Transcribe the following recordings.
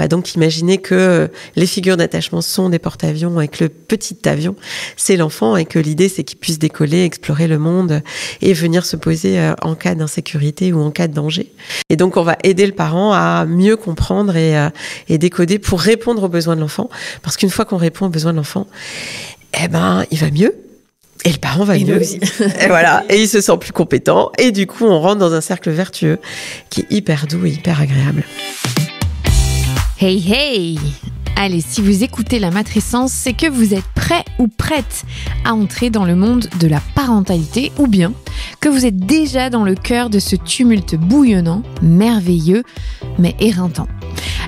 va donc imaginer que les figures d'attachement sont des porte-avions et que le petit avion, c'est l'enfant et que l'idée, c'est qu'il puisse décoller, explorer le monde et venir se poser en cas d'insécurité ou en cas de danger. Et donc, on va aider le parent à mieux comprendre et décoder pour répondre aux besoins de l'enfant. Parce qu'une fois qu'on répond aux besoins de l'enfant, il va mieux. Et le parent va mieux aussi. Et voilà. Et il se sent plus compétent. Et du coup, on rentre dans un cercle vertueux qui est hyper doux et hyper agréable. Hey, hey! Allez, si vous écoutez La Matrescence, c'est que vous êtes prêt ou prête à entrer dans le monde de la parentalité ou bien que vous êtes déjà dans le cœur de ce tumulte bouillonnant, merveilleux, mais éreintant.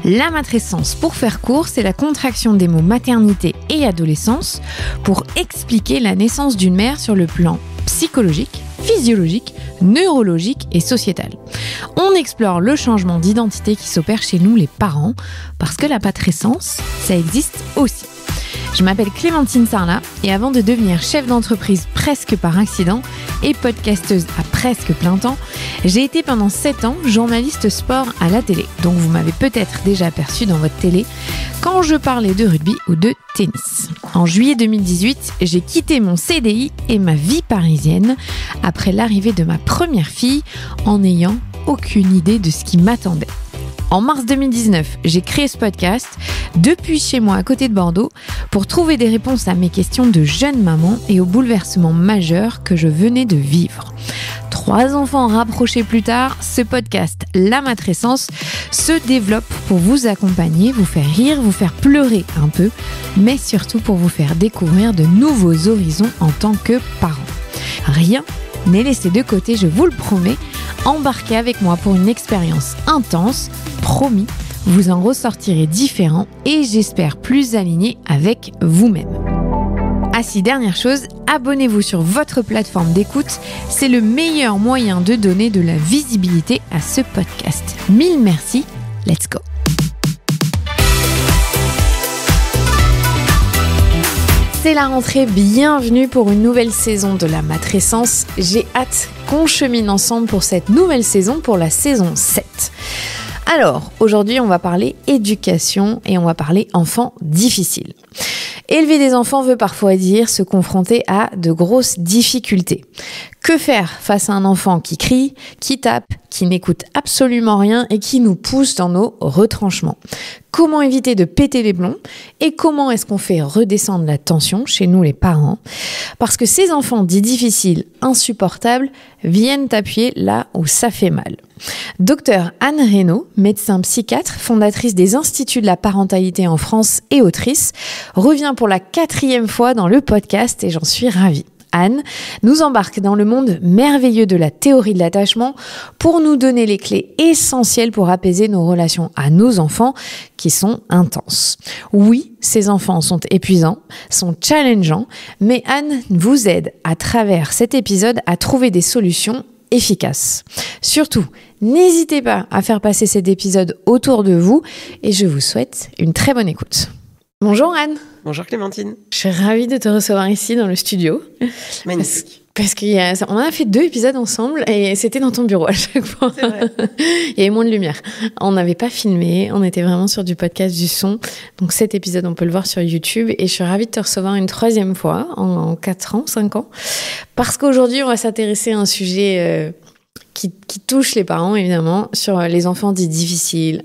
La matrescence, pour faire court, c'est la contraction des mots maternité et adolescence pour expliquer la naissance d'une mère sur le plan psychologique, physiologique, neurologique et sociétal. On explore le changement d'identité qui s'opère chez nous les parents, parce que la matrescence, ça existe aussi. Je m'appelle Clémentine Sarlat et avant de devenir chef d'entreprise presque par accident et podcasteuse à presque plein temps, j'ai été pendant 7 ans journaliste sport à la télé. Donc vous m'avez peut-être déjà aperçu dans votre télé quand je parlais de rugby ou de tennis. En juillet 2018, j'ai quitté mon CDI et ma vie parisienne après l'arrivée de ma première fille en n'ayant aucune idée de ce qui m'attendait. En mars 2019, j'ai créé ce podcast depuis chez moi à côté de Bordeaux pour trouver des réponses à mes questions de jeune maman et aux bouleversements majeurs que je venais de vivre. 3 enfants rapprochés plus tard, ce podcast La Matrescence se développe pour vous accompagner, vous faire rire, vous faire pleurer un peu, mais surtout pour vous faire découvrir de nouveaux horizons en tant que parent. Rien n'est laissé de côté, je vous le promets. Embarquez avec moi pour une expérience intense, promis, vous en ressortirez différent et j'espère plus aligné avec vous-même. Ah si, dernière chose, abonnez-vous sur votre plateforme d'écoute, c'est le meilleur moyen de donner de la visibilité à ce podcast. Mille merci, let's go! C'est la rentrée, bienvenue pour une nouvelle saison de La Matrescence. J'ai hâte qu'on chemine ensemble pour cette nouvelle saison, pour la saison 7. Alors, aujourd'hui, on va parler éducation et on va parler enfants difficiles. Élever des enfants veut parfois dire se confronter à de grosses difficultés. Que faire face à un enfant qui crie, qui tape, qui n'écoute absolument rien et qui nous pousse dans nos retranchements? Comment éviter de péter les plombs? Et comment est-ce qu'on fait redescendre la tension chez nous les parents? Parce que ces enfants dits difficiles, insupportables, viennent appuyer là où ça fait mal. Docteur Anne Reynaud, médecin psychiatre, fondatrice des Instituts de la parentalité en France et autrice, revient pour la 4e fois dans le podcast et j'en suis ravie. Anne nous embarque dans le monde merveilleux de la théorie de l'attachement pour nous donner les clés essentielles pour apaiser nos relations à nos enfants qui sont intenses. Oui, ces enfants sont épuisants, sont challengeants, mais Anne vous aide à travers cet épisode à trouver des solutions efficaces. Surtout, n'hésitez pas à faire passer cet épisode autour de vous et je vous souhaite une très bonne écoute. Bonjour Anne. Bonjour Clémentine. Je suis ravie de te recevoir ici dans le studio. Magnifique. Parce qu'on a fait 2 épisodes ensemble et c'était dans ton bureau à chaque fois. C'est vrai. Il y avait moins de lumière. On n'avait pas filmé, on était vraiment sur du podcast, du son. Donc cet épisode, on peut le voir sur YouTube et je suis ravie de te recevoir une 3e fois en 4 ans, 5 ans. Parce qu'aujourd'hui, on va s'intéresser à un sujet qui touche les parents, évidemment, sur les enfants dits difficiles,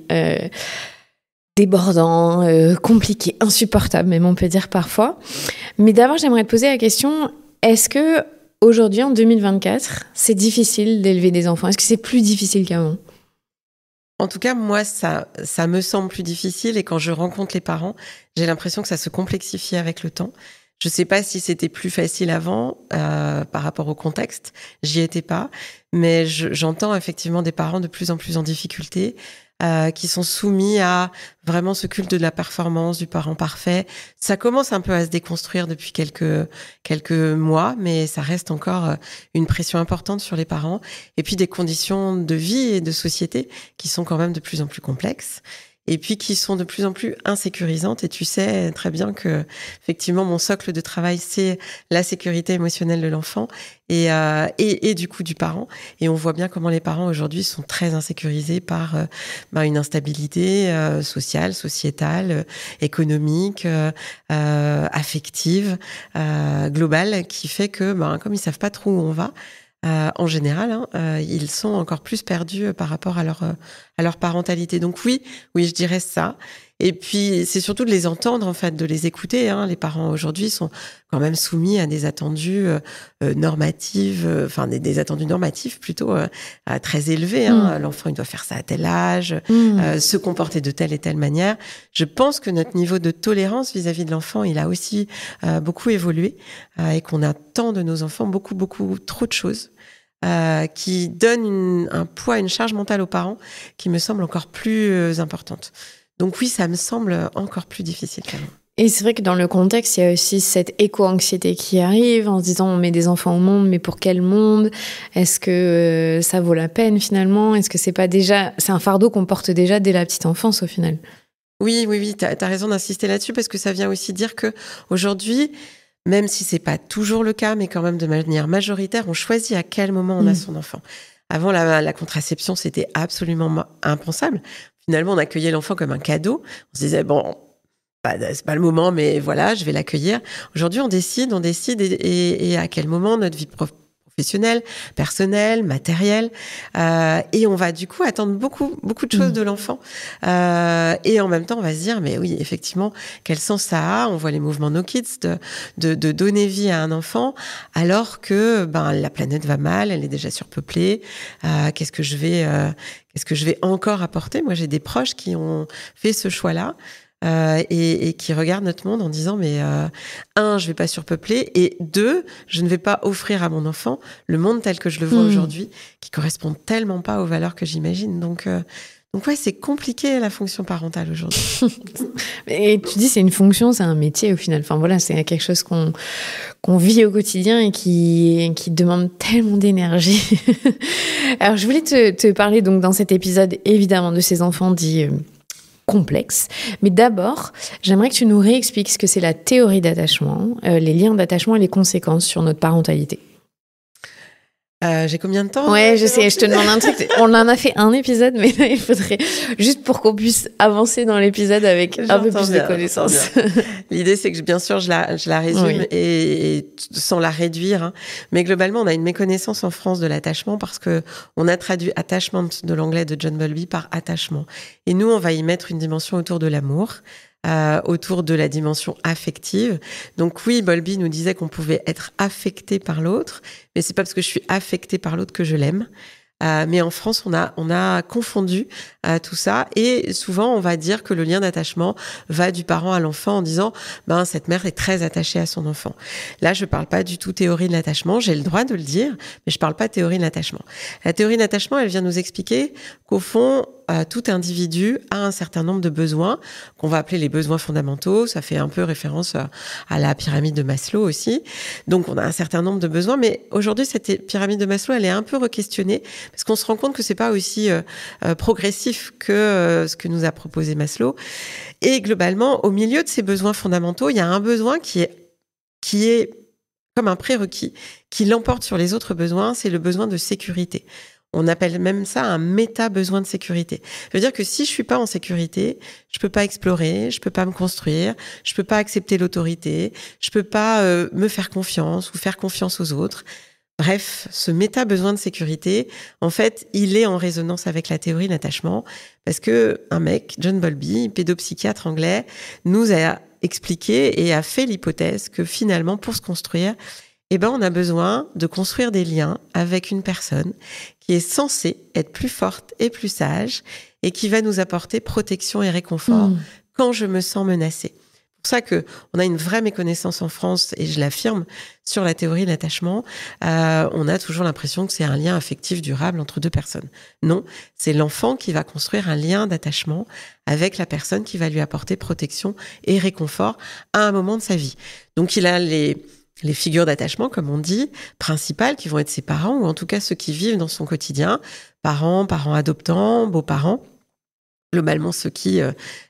débordant, compliqué, insupportable, même on peut dire parfois. Mais d'abord, j'aimerais te poser la question, est-ce que aujourd'hui, en 2024, c'est difficile d'élever des enfants? Est-ce que c'est plus difficile qu'avant? En tout cas, moi, ça me semble plus difficile et quand je rencontre les parents, j'ai l'impression que ça se complexifie avec le temps. Je sais pas si c'était plus facile avant par rapport au contexte, j'y étais pas, mais j'entends effectivement des parents de plus en plus en difficulté, qui sont soumis à vraiment ce culte de la performance, du parent parfait. Ça commence un peu à se déconstruire depuis quelques mois, mais ça reste encore une pression importante sur les parents. Et puis des conditions de vie et de société qui sont quand même de plus en plus complexes. et puis qui sont de plus en plus insécurisantes. Et tu sais très bien que, effectivement, mon socle de travail, c'est la sécurité émotionnelle de l'enfant et du coup du parent. Et on voit bien comment les parents aujourd'hui sont très insécurisés par une instabilité sociale, sociétale, économique, affective, globale, qui fait que, comme ils savent pas trop où on va, en général, ils sont encore plus perdus par rapport à leur parentalité. Donc oui, je dirais ça. Et puis, c'est surtout de les entendre, en fait, de les écouter. Les parents aujourd'hui sont quand même soumis à des attendus normatifs, des attendus normatifs plutôt très élevés. L'enfant, il doit faire ça à tel âge, se comporter de telle et telle manière. Je pense que notre niveau de tolérance vis-à-vis de l'enfant, il a aussi beaucoup évolué et qu'on attend de nos enfants beaucoup, beaucoup trop de choses. Qui donnent un poids, une charge mentale aux parents qui me semble encore plus importante. Donc oui, ça me semble encore plus difficile qu'avant. Et c'est vrai que dans le contexte, il y a aussi cette éco-anxiété qui arrive en se disant on met des enfants au monde, mais pour quel monde ? Est-ce que ça vaut la peine finalement ? Est-ce que c'est pas déjà... C'est un fardeau qu'on porte déjà dès la petite enfance au final ? Oui, t'as raison d'insister là-dessus parce que ça vient aussi dire que aujourd'hui, même si c'est pas toujours le cas, mais quand même de manière majoritaire, on choisit à quel moment on a son enfant. Avant, la contraception, c'était absolument impensable. Finalement, on accueillait l'enfant comme un cadeau. On se disait, c'est pas le moment, mais voilà, je vais l'accueillir. Aujourd'hui, on décide et à quel moment notre vie professionnelle, personnelle, matérielle. Et on va du coup attendre beaucoup, beaucoup de choses de l'enfant. Et en même temps, on va se dire, mais oui, effectivement, quel sens ça a ? On voit les mouvements No Kids de donner vie à un enfant alors que la planète va mal, elle est déjà surpeuplée. Qu'est-ce que je vais encore apporter ? Moi, j'ai des proches qui ont fait ce choix-là. Et qui regardent notre monde en disant mais je vais pas surpeupler et 2, je ne vais pas offrir à mon enfant le monde tel que je le vois aujourd'hui qui correspond tellement pas aux valeurs que j'imagine. Donc ouais, c'est compliqué la fonction parentale aujourd'hui. Et tu dis c'est une fonction, c'est un métier au final. Enfin voilà, c'est quelque chose qu'on vit au quotidien et qui demande tellement d'énergie. Alors je voulais te parler donc dans cet épisode évidemment de ces enfants dits complexe. Mais d'abord, j'aimerais que tu nous réexpliques ce que c'est la théorie d'attachement, les liens d'attachement et les conséquences sur notre parentalité. J'ai combien de temps ? Ouais, je sais, je te demande un truc. On en a fait un épisode, mais là, il faudrait juste pour qu'on puisse avancer dans l'épisode avec un peu plus de connaissances. L'idée, c'est que bien sûr, je la résume et sans la réduire. Mais globalement, on a une méconnaissance en France de l'attachement parce que on a traduit attachment de l'anglais de John Bowlby par attachement. Et nous, on va y mettre une dimension autour de l'amour. Autour de la dimension affective. Donc oui, Bowlby nous disait qu'on pouvait être affecté par l'autre, mais c'est pas parce que je suis affecté par l'autre que je l'aime. Mais en France, on a confondu tout ça et souvent on va dire que le lien d'attachement va du parent à l'enfant en disant cette mère est très attachée à son enfant. Là, je parle pas du tout théorie de l'attachement, j'ai le droit de le dire, mais je parle pas théorie de l'attachement. La théorie de l'attachement, elle vient nous expliquer qu'au fond, tout individu a un certain nombre de besoins qu'on va appeler les besoins fondamentaux. Ça fait un peu référence à la pyramide de Maslow aussi. Donc, on a un certain nombre de besoins, mais aujourd'hui, cette pyramide de Maslow, elle est un peu re-questionnée parce qu'on se rend compte que c'est pas aussi progressif que ce que nous a proposé Maslow. Et globalement, au milieu de ces besoins fondamentaux, il y a un besoin qui est comme un prérequis, qui l'emporte sur les autres besoins, c'est le besoin de sécurité. On appelle même ça un méta-besoin de sécurité. Ça veut dire que si je suis pas en sécurité, je peux pas explorer, je peux pas me construire, je peux pas accepter l'autorité, je peux pas me faire confiance ou faire confiance aux autres. Bref, ce méta-besoin de sécurité, en fait, il est en résonance avec la théorie de l'attachement parce que un mec, John Bowlby, pédopsychiatre anglais, nous a expliqué et a fait l'hypothèse que finalement, pour se construire, on a besoin de construire des liens avec une personne qui est censée être plus forte et plus sage et qui va nous apporter protection et réconfort quand je me sens menacée. C'est pour ça que on a une vraie méconnaissance en France, et je l'affirme, sur la théorie de l'attachement. On a toujours l'impression que c'est un lien affectif durable entre deux personnes. Non, c'est l'enfant qui va construire un lien d'attachement avec la personne qui va lui apporter protection et réconfort à un moment de sa vie. Donc il a les figures d'attachement, comme on dit, principales, qui vont être ses parents, ou en tout cas ceux qui vivent dans son quotidien, parents adoptants, beaux-parents. globalement ceux qui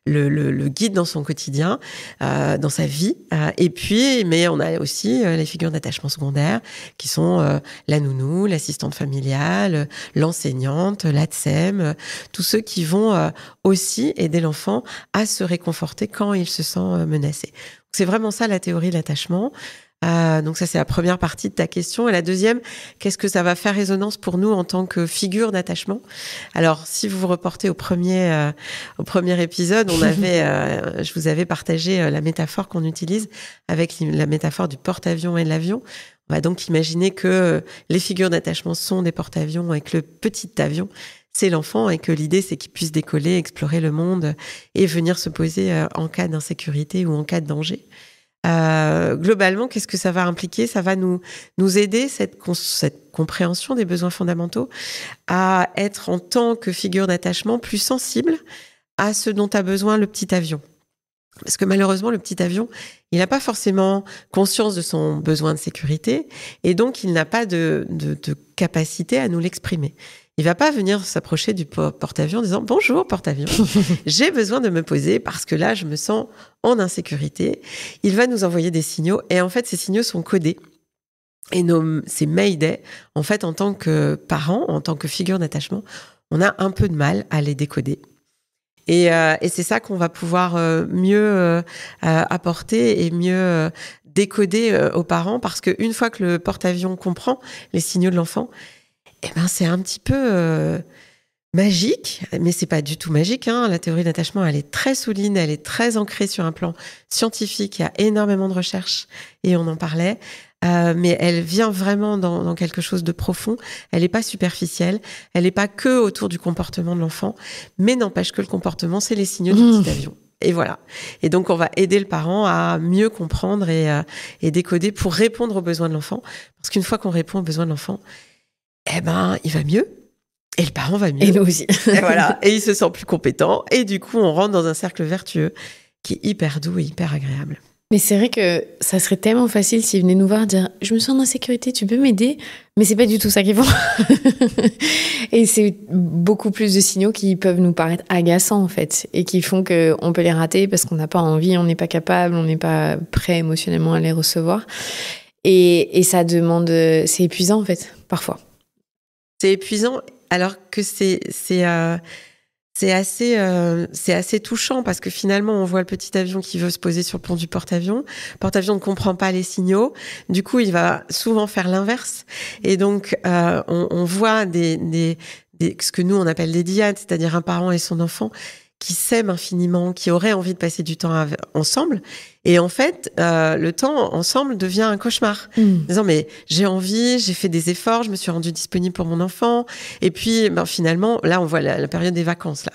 le guident dans son quotidien, dans sa vie. Et puis, mais on a aussi les figures d'attachement secondaire qui sont la nounou, l'assistante familiale, l'enseignante, l'ATSEM, tous ceux qui vont aussi aider l'enfant à se réconforter quand il se sent menacé. C'est vraiment ça la théorie de l'attachement. Donc ça, c'est la première partie de ta question. Et la deuxième, qu'est-ce que ça va faire résonance pour nous en tant que figure d'attachement? Alors, si vous vous reportez au premier épisode, je vous avais partagé la métaphore qu'on utilise avec la métaphore du porte-avions et de l'avion. On va donc imaginer que les figures d'attachement sont des porte-avions et que le petit avion, c'est l'enfant et que l'idée, c'est qu'il puisse décoller, explorer le monde et venir se poser en cas d'insécurité ou en cas de danger. Globalement, qu'est-ce que ça va impliquer? Ça va nous aider, cette compréhension des besoins fondamentaux, à être en tant que figure d'attachement plus sensible à ce dont a besoin le petit avion. Parce que malheureusement, le petit avion, il n'a pas forcément conscience de son besoin de sécurité et donc il n'a pas de capacité à nous l'exprimer. Il va pas venir s'approcher du porte-avions en disant « Bonjour porte-avions, j'ai besoin de me poser parce que là, je me sens en insécurité. » Il va nous envoyer des signaux et en fait, ces signaux sont codés. Et ces Mayday, en fait, en tant que parents, en tant que figure d'attachement, on a un peu de mal à les décoder. Et c'est ça qu'on va pouvoir mieux apporter et mieux décoder aux parents parce qu'une fois que le porte-avions comprend les signaux de l'enfant, eh ben, c'est un petit peu magique, mais c'est pas du tout magique. La théorie d'attachement, elle est très solide, elle est très ancrée sur un plan scientifique. Il y a énormément de recherches et on en parlait. Mais elle vient vraiment dans quelque chose de profond. Elle n'est pas superficielle. Elle n'est pas que autour du comportement de l'enfant, mais n'empêche que le comportement, c'est les signaux du petit avion. Et voilà. Et donc, on va aider le parent à mieux comprendre et décoder pour répondre aux besoins de l'enfant. Parce qu'une fois qu'on répond aux besoins de l'enfant, eh ben, il va mieux. Et le parent va mieux. Et nous aussi. Et voilà. Et il se sent plus compétent. Et du coup, on rentre dans un cercle vertueux qui est hyper doux et hyper agréable. Mais c'est vrai que ça serait tellement facile s'ils venaient nous voir dire « Je me sens en insécurité, tu peux m'aider ?» Mais c'est pas du tout ça qu'ils font. Et c'est beaucoup plus de signaux qui peuvent nous paraître agaçants, en fait, et qui font qu'on peut les rater parce qu'on n'a pas envie, on n'est pas capable, on n'est pas prêt émotionnellement à les recevoir. Et ça demande... C'est épuisant, en fait, parfois. C'est épuisant, alors que c'est assez touchant parce que finalement, on voit le petit avion qui veut se poser sur le pont du porte-avions. Le porte-avions ne comprend pas les signaux. Du coup, il va souvent faire l'inverse. Et donc, on voit ce que nous, on appelle des dyades, c'est-à-dire un parent et son enfant qui s'aiment infiniment, qui auraient envie de passer du temps ensemble. Et en fait, le temps ensemble devient un cauchemar. Disant, mais j'ai envie, j'ai fait des efforts, je me suis rendue disponible pour mon enfant. Et puis, finalement, là, on voit la période des vacances, là.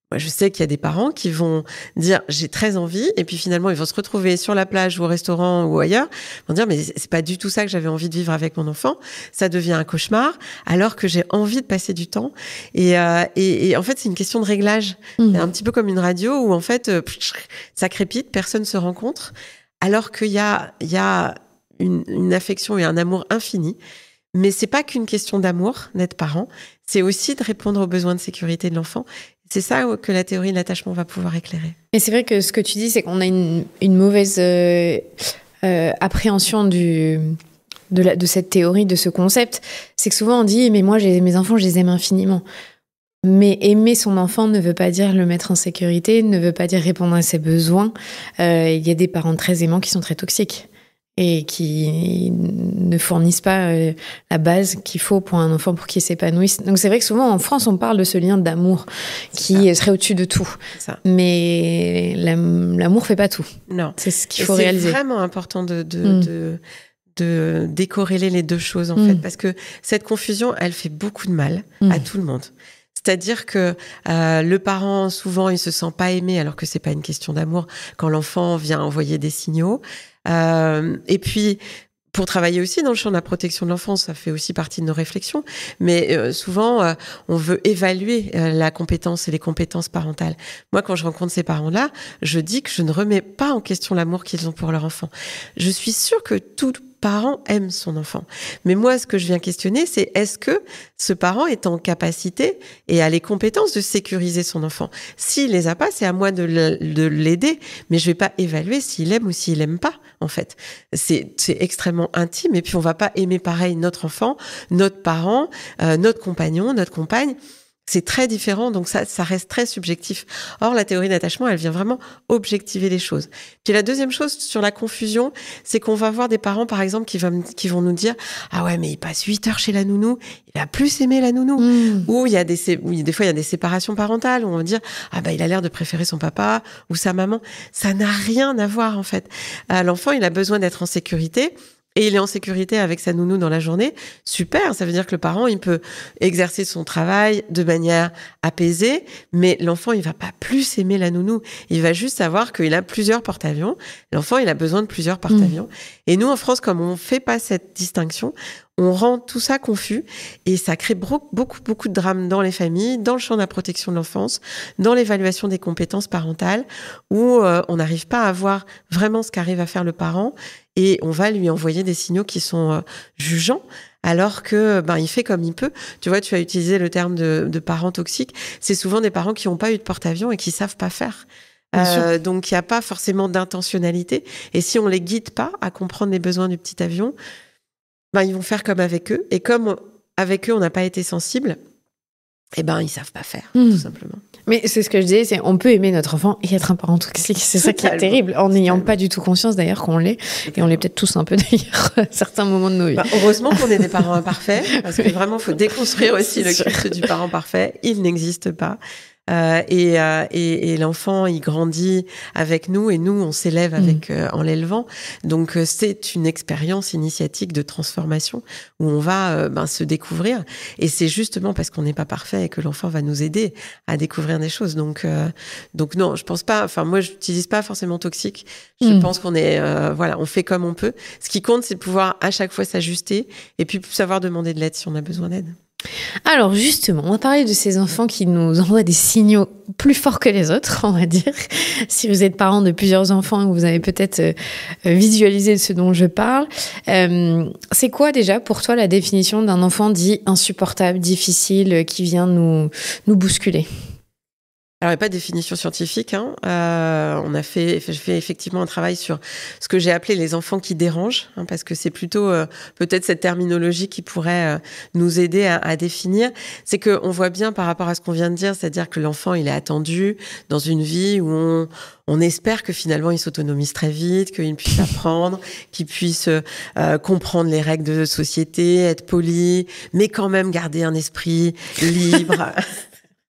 Moi, je sais qu'il y a des parents qui vont dire j'ai très envie et puis finalement ils vont se retrouver sur la plage ou au restaurant ou ailleurs, ils vont dire mais c'est pas du tout ça que j'avais envie de vivre avec mon enfant, ça devient un cauchemar alors que j'ai envie de passer du temps et en fait c'est une question de réglage. C'est un petit peu comme une radio où en fait ça crépite, personne se rencontre alors qu'il y a une affection et un amour infini. Mais c'est pas qu'une question d'amour, d'être parent, c'est aussi de répondre aux besoins de sécurité de l'enfant. C'est ça que la théorie de l'attachement va pouvoir éclairer. Et c'est vrai que ce que tu dis, c'est qu'on a une mauvaise appréhension de cette théorie, de ce concept. C'est que souvent on dit, mais moi, mes enfants, je les aime infiniment. Mais aimer son enfant ne veut pas dire le mettre en sécurité, ne veut pas dire répondre à ses besoins. Il y a des parents très aimants qui sont très toxiques et qui ne fournissent pas la base qu'il faut pour un enfant pour qu'il s'épanouisse. Donc c'est vrai que souvent en France, on parle de ce lien d'amour qui serait au-dessus de tout. Mais l'amour fait pas tout. Non. C'est ce qu'il faut réaliser. C'est vraiment important de décorréler les deux choses, en fait, parce que cette confusion, elle fait beaucoup de mal à tout le monde. C'est-à-dire que le parent, souvent, il se sent pas aimé alors que c'est pas une question d'amour quand l'enfant vient envoyer des signaux. Et puis, pour travailler aussi dans le champ de la protection de l'enfance, ça fait aussi partie de nos réflexions. Mais souvent, on veut évaluer la compétence et les compétences parentales. Moi, quand je rencontre ces parents-là, je dis que je ne remets pas en question l'amour qu'ils ont pour leur enfant. Je suis sûre que tout parent aime son enfant. Mais moi, ce que je viens questionner, c'est est-ce que ce parent est en capacité et a les compétences de sécuriser son enfant? S'il les a pas, c'est à moi de l'aider, mais je vais pas évaluer s'il aime ou s'il aime pas, en fait. C'est extrêmement intime, et puis on va pas aimer pareil notre enfant, notre parent, notre compagnon, notre compagne. C'est très différent, donc ça reste très subjectif. Or, la théorie d'attachement, elle vient vraiment objectiver les choses. Puis la deuxième chose sur la confusion, c'est qu'on va voir des parents, par exemple, qui vont nous dire « Ah ouais, mais il passe 8 heures chez la nounou, il va plus aimer la nounou. » Ou des fois, il y a des séparations parentales, où on va dire « Ah bah, il a l'air de préférer son papa ou sa maman. » Ça n'a rien à voir, en fait. L'enfant, il a besoin d'être en sécurité. Et il est en sécurité avec sa nounou dans la journée, super, ça veut dire que le parent, il peut exercer son travail de manière apaisée, mais l'enfant, il va pas plus aimer la nounou. Il va juste savoir qu'il a plusieurs porte-avions. L'enfant, il a besoin de plusieurs porte-avions. Et nous, en France, comme on fait pas cette distinction, on rend tout ça confus et ça crée beaucoup de drames dans les familles, dans le champ de la protection de l'enfance, dans l'évaluation des compétences parentales, où on n'arrive pas à voir vraiment ce qu'arrive à faire le parent et on va lui envoyer des signaux qui sont jugeants, alors que il fait comme il peut. Tu vois, tu as utilisé le terme de parents toxiques. C'est souvent des parents qui n'ont pas eu de porte-avions et qui savent pas faire. Donc il n'y a pas forcément d'intentionnalité. Et si on les guide pas à comprendre les besoins du petit avion, ils vont faire comme avec eux. Et comme avec eux, on n'a pas été sensible, ils savent pas faire, tout simplement. Mais c'est ce que je disais, c'est on peut aimer notre enfant et être un parent toxique. C'est ça qui est terrible, en n'ayant pas du tout conscience d'ailleurs qu'on l'est. Et on l'est peut-être tous un peu d'ailleurs à certains moments de nos vies. Heureusement qu'on est des parents imparfaits, parce que vraiment, il faut déconstruire aussi le culte du parent parfait. Il n'existe pas. Et l'enfant, il grandit avec nous et nous, on s'élève avec en l'élevant. Donc, c'est une expérience initiatique de transformation où on va se découvrir. Et c'est justement parce qu'on n'est pas parfait que l'enfant va nous aider à découvrir des choses. Donc non, je pense pas. Enfin, moi, je n'utilise pas forcément toxique. Je pense qu'on est, on fait comme on peut. Ce qui compte, c'est de pouvoir à chaque fois s'ajuster et puis savoir demander de l'aide si on a besoin d'aide. Alors justement, on va parler de ces enfants qui nous envoient des signaux plus forts que les autres, on va dire. Si vous êtes parent de plusieurs enfants, vous avez peut-être visualisé ce dont je parle. C'est quoi déjà pour toi la définition d'un enfant dit insupportable, difficile, qui vient nous bousculer ? Alors, il n'y a pas de définition scientifique. J'ai fait effectivement un travail sur ce que j'ai appelé les enfants qui dérangent, parce que c'est plutôt peut-être cette terminologie qui pourrait nous aider à définir. C'est que on voit bien par rapport à ce qu'on vient de dire, c'est-à-dire que l'enfant, il est attendu dans une vie où on espère que finalement il s'autonomise très vite, qu'il puisse apprendre, qu'il puisse comprendre les règles de société, être poli, mais quand même garder un esprit libre.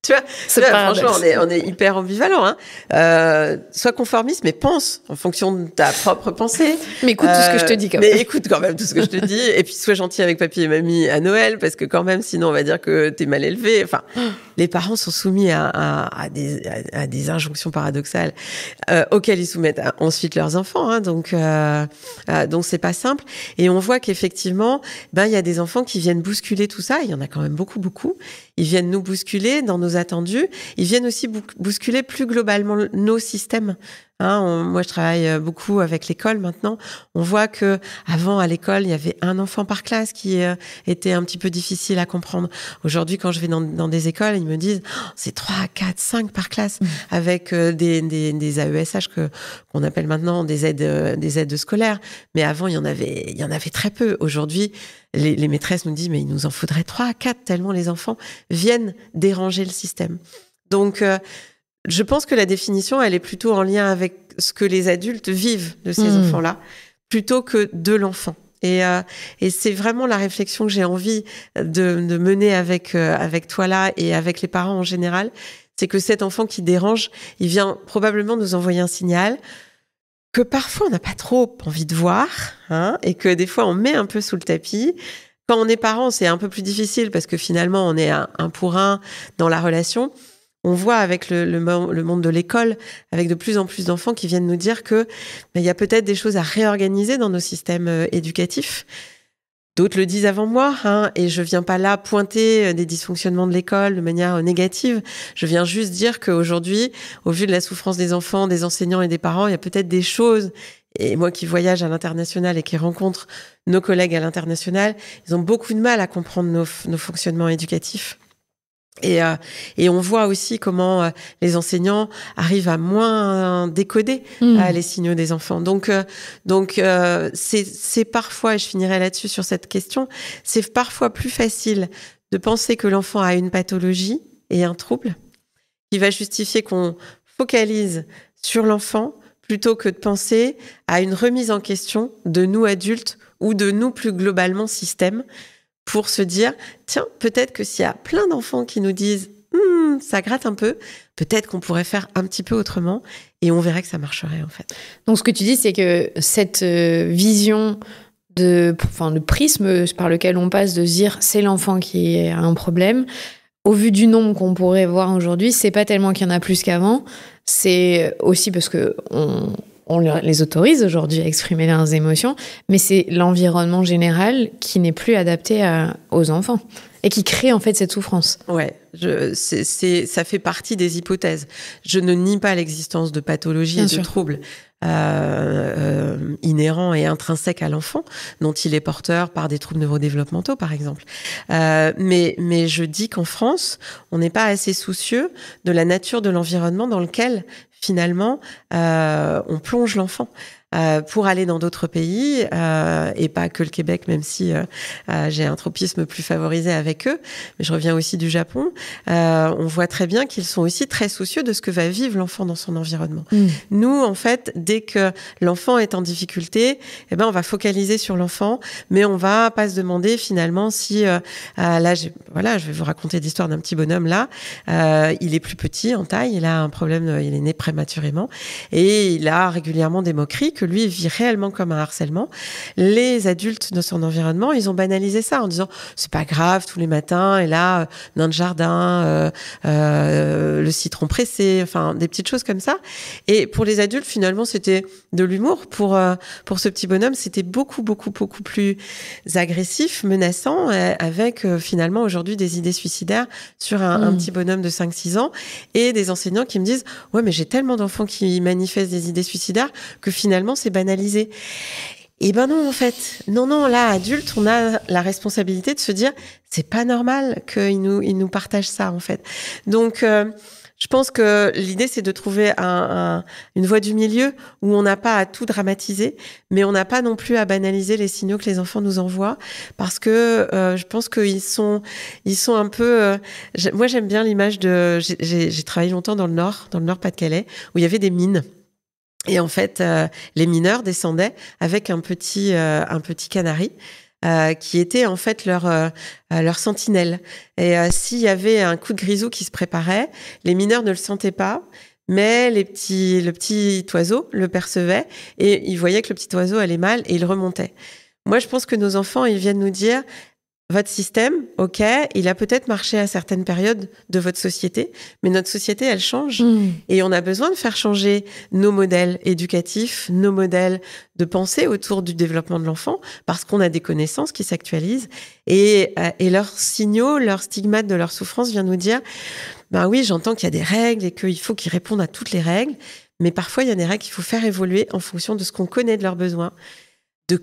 Tu vois, franchement, on est hyper ambivalent. Sois conformiste, mais pense en fonction de ta propre pensée. Mais écoute tout ce que je te dis quand même. Mais écoute quand même tout ce que je te dis. Et puis, sois gentil avec papy et mamie à Noël, parce que quand même, sinon, on va dire que t'es mal élevé. Enfin, les parents sont soumis à des injonctions paradoxales auxquelles ils soumettent ensuite leurs enfants. Donc c'est pas simple. Et on voit qu'effectivement, il y a des enfants qui viennent bousculer tout ça. Il y en a quand même beaucoup. Ils viennent nous bousculer dans nos attendus. Ils viennent aussi bousculer plus globalement nos systèmes. Moi, je travaille beaucoup avec l'école maintenant. On voit que avant, à l'école, il y avait un enfant par classe qui était un petit peu difficile à comprendre. Aujourd'hui, quand je vais dans des écoles, ils me disent c'est 3, 4, 5 par classe avec des AESH qu'on appelle maintenant des aides scolaires. Mais avant, il y en avait très peu. Aujourd'hui, les maîtresses nous disent mais il nous en faudrait 3, 4 tellement les enfants viennent déranger le système. Donc je pense que la définition, elle est plutôt en lien avec ce que les adultes vivent de ces enfants-là, plutôt que de l'enfant. Et c'est vraiment la réflexion que j'ai envie de mener avec toi là et avec les parents en général. C'est que cet enfant qui dérange, il vient probablement nous envoyer un signal que parfois on n'a pas trop envie de voir, et que des fois on met un peu sous le tapis. Quand on est parent, c'est un peu plus difficile parce que finalement on est un pour un dans la relation. On voit avec le monde de l'école, avec de plus en plus d'enfants qui viennent nous dire que il y a peut-être des choses à réorganiser dans nos systèmes éducatifs. D'autres le disent avant moi, hein, et je viens pas là pointer des dysfonctionnements de l'école de manière négative. Je viens juste dire qu'aujourd'hui, au vu de la souffrance des enfants, des enseignants et des parents, il y a peut-être des choses. Et moi qui voyage à l'international et qui rencontre nos collègues à l'international, ils ont beaucoup de mal à comprendre nos fonctionnements éducatifs. Et on voit aussi comment les enseignants arrivent à moins décoder les signaux des enfants. Donc c'est parfois, et je finirai là-dessus sur cette question, c'est parfois plus facile de penser que l'enfant a une pathologie et un trouble qui va justifier qu'on focalise sur l'enfant plutôt que de penser à une remise en question de nous adultes ou de nous plus globalement système, pour se dire, tiens, peut-être que s'il y a plein d'enfants qui nous disent ça gratte un peu, peut-être qu'on pourrait faire un petit peu autrement et on verrait que ça marcherait en fait. Donc ce que tu dis, c'est que cette vision le prisme par lequel on passe de se dire c'est l'enfant qui a un problème, au vu du nombre qu'on pourrait voir aujourd'hui, c'est pas tellement qu'il y en a plus qu'avant, c'est aussi parce que on les autorise aujourd'hui à exprimer leurs émotions, mais c'est l'environnement général qui n'est plus adapté aux enfants et qui crée en fait cette souffrance. Ouais, ça fait partie des hypothèses. Je ne nie pas l'existence de pathologies et de troubles inhérents et intrinsèques à l'enfant, dont il est porteur par des troubles neurodéveloppementaux, par exemple. Mais je dis qu'en France, on n'est pas assez soucieux de la nature de l'environnement dans lequel finalement, on plonge l'enfant pour aller dans d'autres pays et pas que le Québec, même si j'ai un tropisme plus favorisé avec eux. Mais je reviens aussi du Japon. On voit très bien qu'ils sont aussi très soucieux de ce que va vivre l'enfant dans son environnement. Nous, en fait, dès que l'enfant est en difficulté, eh ben on va focaliser sur l'enfant, mais on va pas se demander finalement si là, je vais vous raconter l'histoire d'un petit bonhomme là. Il est plus petit en taille, il a un problème, il est né prématurément et il a régulièrement des moqueries que lui vit réellement comme un harcèlement. Les adultes de son environnement, ils ont banalisé ça en disant c'est pas grave, tous les matins, et là, nain de jardin, le citron pressé, enfin des petites choses comme ça. Et pour les adultes, finalement, c'était de l'humour. Pour ce petit bonhomme, c'était beaucoup plus agressif, menaçant, avec finalement aujourd'hui des idées suicidaires sur un petit bonhomme de 5-6 ans et des enseignants qui me disent ouais mais j'ai tellement d'enfants qui manifestent des idées suicidaires que finalement c'est banalisé. Et ben non, en fait. Non, là, adulte, on a la responsabilité de se dire, c'est pas normal qu'ils nous partagent ça, en fait. Donc, je pense que l'idée, c'est de trouver une voie du milieu où on n'a pas à tout dramatiser, mais on n'a pas non plus à banaliser les signaux que les enfants nous envoient, parce que je pense qu'ils sont un peu... moi, j'aime bien l'image de... J'ai travaillé longtemps dans le Nord Pas-de-Calais, où il y avait des mines. Et en fait, les mineurs descendaient avec un petit canari qui était en fait leur sentinelle. Et s'il y avait un coup de grisou qui se préparait, les mineurs ne le sentaient pas, mais le petit oiseau le percevait et ils voyaient que le petit oiseau allait mal et il remontait. Moi, je pense que nos enfants, ils viennent nous dire... Votre système, ok, il a peut-être marché à certaines périodes de votre société, mais notre société, elle change. Et on a besoin de faire changer nos modèles éducatifs, nos modèles de pensée autour du développement de l'enfant, parce qu'on a des connaissances qui s'actualisent. Et leurs signaux, leurs stigmates de leur souffrance viennent nous dire, ben oui, j'entends qu'il y a des règles et qu'il faut qu'ils répondent à toutes les règles, mais parfois, il y a des règles qu'il faut faire évoluer en fonction de ce qu'on connaît de leurs besoins.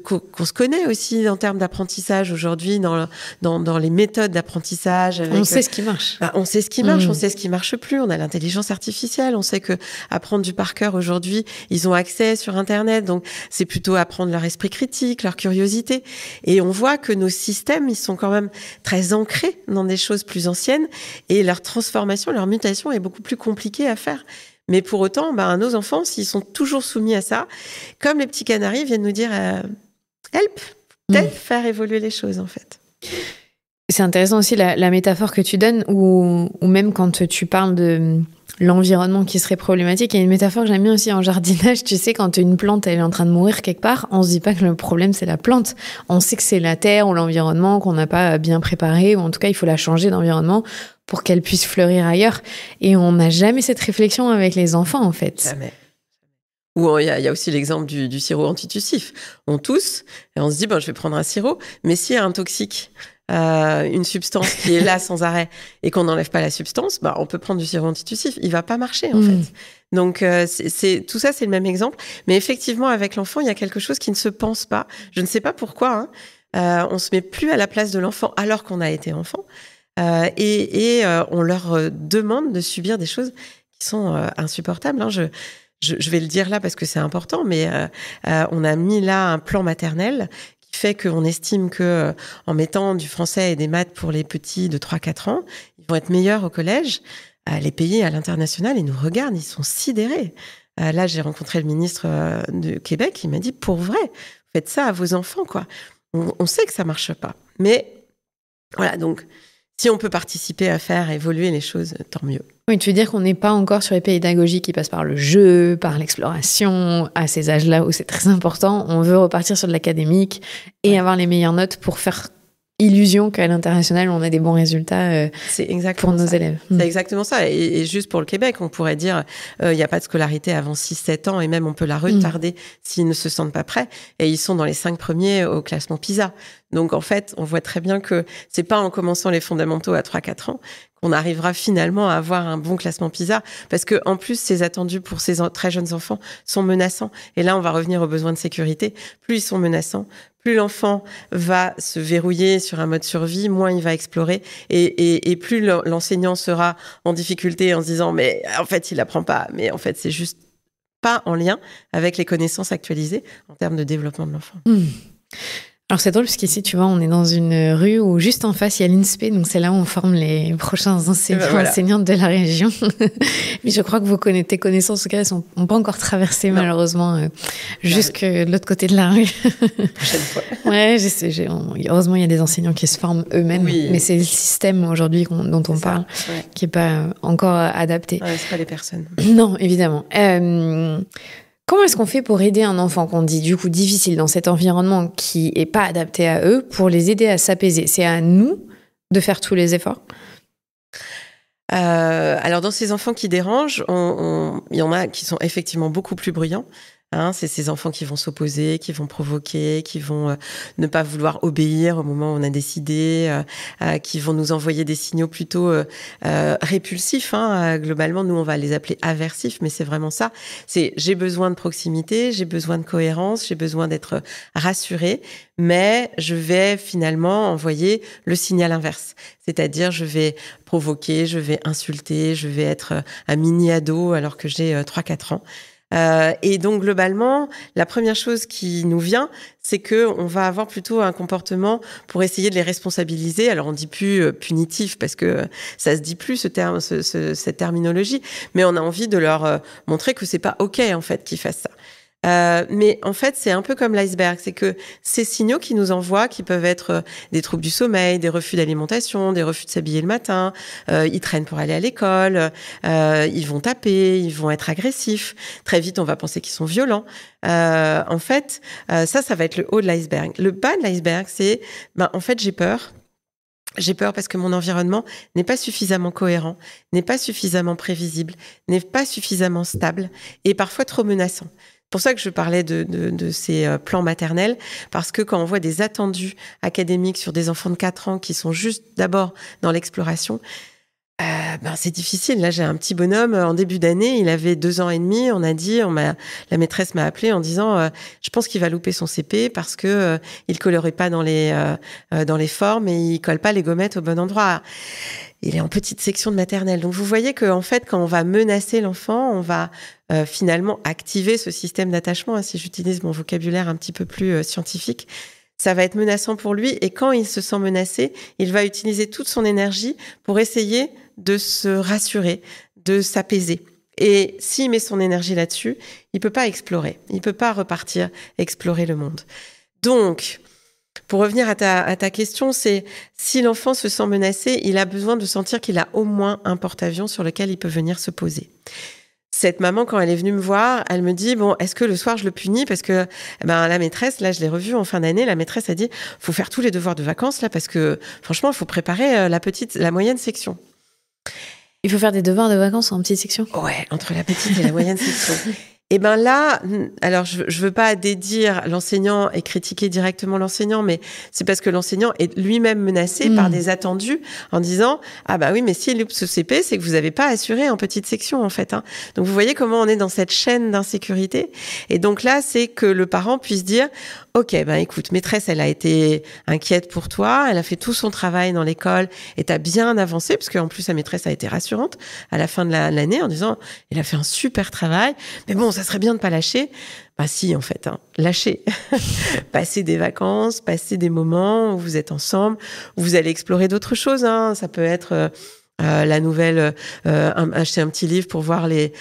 Qu'on se connaît aussi en termes d'apprentissage aujourd'hui dans les méthodes d'apprentissage. On sait ce qui marche. On sait ce qui marche, on sait ce qui marche plus. On a l'intelligence artificielle. On sait que apprendre du par cœur aujourd'hui, ils ont accès sur Internet. Donc, c'est plutôt apprendre leur esprit critique, leur curiosité. Et on voit que nos systèmes, ils sont quand même très ancrés dans des choses plus anciennes et leur transformation, leur mutation est beaucoup plus compliquée à faire. Mais pour autant, nos enfants, s'ils sont toujours soumis à ça, comme les petits canaris viennent nous dire help, peut-être faire évoluer les choses, en fait. C'est intéressant aussi la métaphore que tu donnes, ou même quand tu parles de l'environnement qui serait problématique. Il y a une métaphore que j'aime bien aussi en jardinage. Tu sais, quand une plante elle est en train de mourir quelque part, on se dit pas que le problème c'est la plante. On sait que c'est la terre ou l'environnement qu'on n'a pas bien préparé, ou en tout cas il faut la changer d'environnement pour qu'elle puisse fleurir ailleurs. Et on n'a jamais cette réflexion avec les enfants, en fait. Jamais. Ou il y a aussi l'exemple du sirop antitussif. On tousse et on se dit, je vais prendre un sirop. Mais s'il y a un toxique, une substance qui est là sans arrêt et qu'on n'enlève pas la substance, on peut prendre du sirop antitussif. Il va pas marcher, en fait. Donc, tout ça, c'est le même exemple. Mais effectivement, avec l'enfant, il y a quelque chose qui ne se pense pas. Je ne sais pas pourquoi. On se met plus à la place de l'enfant alors qu'on a été enfant. Et on leur demande de subir des choses qui sont insupportables. Je vais le dire là parce que c'est important, mais on a mis là un plan maternel qui fait qu'on estime que en mettant du français et des maths pour les petits de 3-4 ans, ils vont être meilleurs au collège. Les pays à l'international, ils nous regardent, ils sont sidérés. Là, j'ai rencontré le ministre du Québec, il m'a dit, pour vrai, faites ça à vos enfants, quoi. On sait que ça marche pas. Mais voilà, donc, si on peut participer à faire évoluer les choses, tant mieux. Oui, tu veux dire qu'on n'est pas encore sur les pédagogies qui passent par le jeu, par l'exploration, à ces âges-là où c'est très important. On veut repartir sur de l'académique et avoir les meilleures notes pour faire illusion qu'à l'international, on a des bons résultats pour nos élèves. C'est exactement ça. Et juste pour le Québec, on pourrait dire il n'y a pas de scolarité avant 6-7 ans et même on peut la retarder s'ils ne se sentent pas prêts. Et ils sont dans les 5 premiers au classement PISA. Donc en fait, on voit très bien que c'est pas en commençant les fondamentaux à 3-4 ans qu'on arrivera finalement à avoir un bon classement PISA. Parce que en plus, ces attendus pour ces très jeunes enfants sont menaçants. Et là, on va revenir aux besoins de sécurité. Plus ils sont menaçants, plus l'enfant va se verrouiller sur un mode survie, moins il va explorer et plus l'enseignant sera en difficulté en se disant mais en fait il apprend pas, mais en fait c'est juste pas en lien avec les connaissances actualisées en termes de développement de l'enfant. Alors c'est drôle parce qu'ici, tu vois, on est dans une rue où juste en face, il y a l'INSPE, donc c'est là où on forme les prochains enseignantes de la région. Mais je crois que tes connaissances, en tout cas, elles n'ont pas encore traversé, malheureusement, jusque de l'autre côté de la rue. Prochaine fois. Ouais, je sais. Heureusement, il y a des enseignants qui se forment eux-mêmes, mais c'est le système aujourd'hui dont on parle qui n'est pas encore adapté. Ouais, c'est pas les personnes. Non, évidemment. Comment est-ce qu'on fait pour aider un enfant qu'on dit du coup difficile dans cet environnement qui est pas adapté à eux pour les aider à s'apaiser? C'est à nous de faire tous les efforts? Alors dans ces enfants qui dérangent, il y en a qui sont effectivement beaucoup plus bruyants. C'est ces enfants qui vont s'opposer, qui vont provoquer, qui vont ne pas vouloir obéir au moment où on a décidé, qui vont nous envoyer des signaux plutôt répulsifs. Globalement, nous, on va les appeler aversifs, mais c'est vraiment ça. C'est j'ai besoin de proximité, j'ai besoin de cohérence, j'ai besoin d'être rassurée, mais je vais finalement envoyer le signal inverse. C'est-à-dire, je vais provoquer, je vais insulter, je vais être un mini-ado alors que j'ai 3-4 ans. Et donc globalement, la première chose qui nous vient, c'est que on va avoir plutôt un comportement pour essayer de les responsabiliser. Alors on dit plus punitif parce que ça se dit plus cette terminologie, mais on a envie de leur montrer que c'est pas ok en fait qu'ils fassent ça. Mais en fait, c'est un peu comme l'iceberg. C'est que ces signaux qui nous envoient, qui peuvent être des troubles du sommeil, des refus d'alimentation, des refus de s'habiller le matin, ils traînent pour aller à l'école, ils vont taper, ils vont être agressifs. Très vite, on va penser qu'ils sont violents. En fait, ça va être le haut de l'iceberg. Le bas de l'iceberg, c'est, en fait, j'ai peur. J'ai peur parce que mon environnement n'est pas suffisamment cohérent, n'est pas suffisamment prévisible, n'est pas suffisamment stable et parfois trop menaçant. C'est pour ça que je parlais de ces plans maternels, parce que quand on voit des attendus académiques sur des enfants de 4 ans qui sont juste d'abord dans l'exploration, c'est difficile. Là, j'ai un petit bonhomme, en début d'année, il avait 2 ans et demi, on a dit, la maîtresse m'a appelé en disant je pense qu'il va louper son CP parce que il colorait pas dans les formes et il colle pas les gommettes au bon endroit. Il est en petite section de maternelle. Donc, vous voyez qu'en fait, quand on va menacer l'enfant, on va finalement activer ce système d'attachement, si j'utilise mon vocabulaire un petit peu plus scientifique. Ça va être menaçant pour lui. Et quand il se sent menacé, il va utiliser toute son énergie pour essayer de se rassurer, de s'apaiser. Et s'il met son énergie là-dessus, il peut pas explorer. Il peut pas repartir explorer le monde. Donc, pour revenir à ta question, c'est si l'enfant se sent menacé, il a besoin de sentir qu'il a au moins un porte-avions sur lequel il peut venir se poser. Cette maman, quand elle est venue me voir, elle me dit, bon, est-ce que le soir je le punis? Parce que la maîtresse, là je l'ai revue en fin d'année, la maîtresse a dit, faut faire tous les devoirs de vacances là parce que franchement, il faut préparer la moyenne section. Il faut faire des devoirs de vacances en petite section? Ouais, entre la petite et la moyenne section. Et ben là, alors je veux pas dédire l'enseignant et critiquer directement l'enseignant, mais c'est parce que l'enseignant est lui-même menacé par des attendus en disant ah bah oui, mais s'il loupe ce CP, c'est que vous avez pas assuré en petite section en fait. Hein. Donc vous voyez comment on est dans cette chaîne d'insécurité. Et donc là, c'est que le parent puisse dire ok, ben écoute, maîtresse, elle a été inquiète pour toi, elle a fait tout son travail dans l'école et t'as bien avancé, parce qu'en plus sa maîtresse a été rassurante à la fin de l'année en disant il a fait un super travail, mais bon, ça serait bien de pas lâcher. Bah si, en fait, hein, lâcher. Passer des vacances, passer des moments où vous êtes ensemble, où vous allez explorer d'autres choses. Hein. Ça peut être la nouvelle, acheter un petit livre pour voir les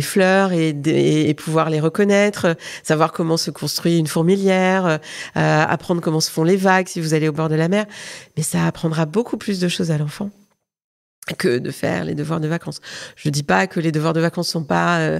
fleurs et pouvoir les reconnaître, savoir comment se construit une fourmilière, apprendre comment se font les vagues si vous allez au bord de la mer. Mais ça apprendra beaucoup plus de choses à l'enfant que de faire les devoirs de vacances. Je dis pas que les devoirs de vacances sont pas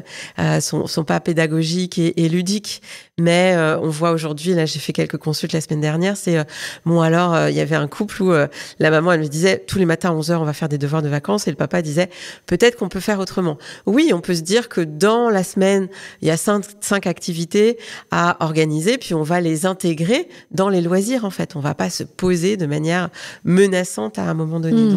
pédagogiques et ludiques, mais on voit aujourd'hui, là j'ai fait quelques consultes la semaine dernière, c'est bon alors il y avait un couple où la maman elle me disait tous les matins à 11h on va faire des devoirs de vacances et le papa disait peut-être qu'on peut faire autrement. Oui, on peut se dire que dans la semaine, il y a cinq activités à organiser puis on va les intégrer dans les loisirs en fait, on va pas se poser de manière menaçante à un moment donné.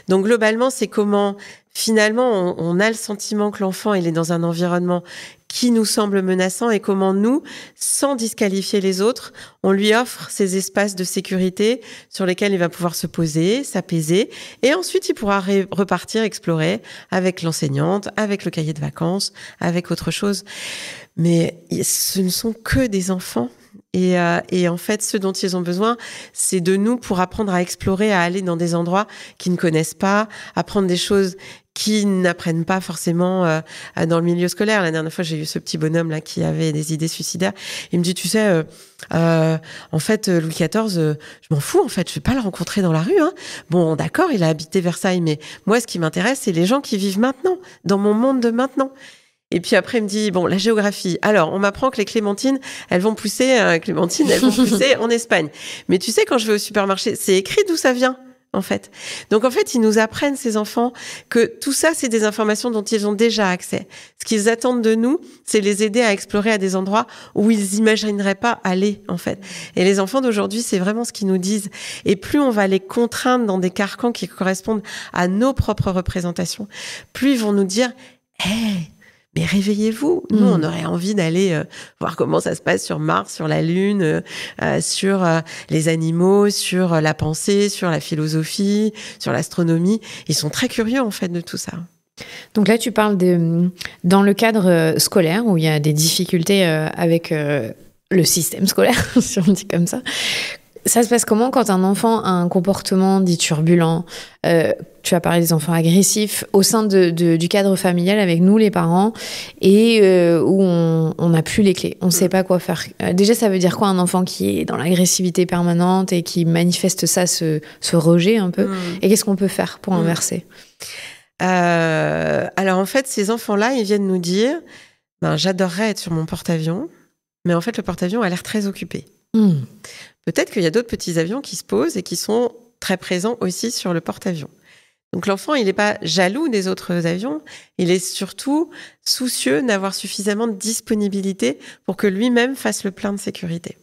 Donc globalement, c'est comment, finalement, on a le sentiment que l'enfant, il est dans un environnement qui nous semble menaçant et comment nous, sans disqualifier les autres, on lui offre ces espaces de sécurité sur lesquels il va pouvoir se poser, s'apaiser et ensuite il pourra repartir explorer avec l'enseignante, avec le cahier de vacances, avec autre chose. Mais ce ne sont que des enfants. Et en fait, ce dont ils ont besoin, c'est de nous pour apprendre à explorer, à aller dans des endroits qu'ils ne connaissent pas, apprendre des choses qu'ils n'apprennent pas forcément dans le milieu scolaire. La dernière fois, j'ai eu ce petit bonhomme là qui avait des idées suicidaires. Il me dit, tu sais, en fait, Louis XIV, je m'en fous. En fait, je vais pas le rencontrer dans la rue. Hein. Bon, d'accord, il a habité Versailles, mais moi, ce qui m'intéresse, c'est les gens qui vivent maintenant, dans mon monde de maintenant. Et puis après, il me dit, bon, la géographie. Alors, on m'apprend que les clémentines, elles vont pousser en Espagne. Mais tu sais, quand je vais au supermarché, c'est écrit d'où ça vient, en fait. Donc, en fait, ils nous apprennent, ces enfants, que tout ça, c'est des informations dont ils ont déjà accès. Ce qu'ils attendent de nous, c'est les aider à explorer à des endroits où ils imagineraient pas aller, en fait. Et les enfants d'aujourd'hui, c'est vraiment ce qu'ils nous disent. Et plus on va les contraindre dans des carcans qui correspondent à nos propres représentations, plus ils vont nous dire, hey, mais réveillez-vous. Nous, on aurait envie d'aller voir comment ça se passe sur Mars, sur la Lune, sur les animaux, sur la pensée, sur la philosophie, sur l'astronomie. Ils sont très curieux, en fait, de tout ça. Donc là, tu parles dans le cadre scolaire, où il y a des difficultés avec le système scolaire, si on dit comme ça. Ça se passe comment quand un enfant a un comportement dit turbulent, tu as parlé des enfants agressifs, au sein du cadre familial avec nous les parents, et où on n'a plus les clés, on ne sait pas quoi faire. Déjà, ça veut dire quoi un enfant qui est dans l'agressivité permanente et qui manifeste ça, ce rejet un peu, et qu'est-ce qu'on peut faire pour inverser? Alors en fait, ces enfants-là, ils viennent nous dire j'adorerais être sur mon porte-avions, mais en fait, le porte-avions a l'air très occupé. Peut-être qu'il y a d'autres petits avions qui se posent et qui sont très présents aussi sur le porte-avions. Donc l'enfant, il n'est pas jaloux des autres avions, il est surtout soucieux d'avoir suffisamment de disponibilité pour que lui-même fasse le plein de sécurité.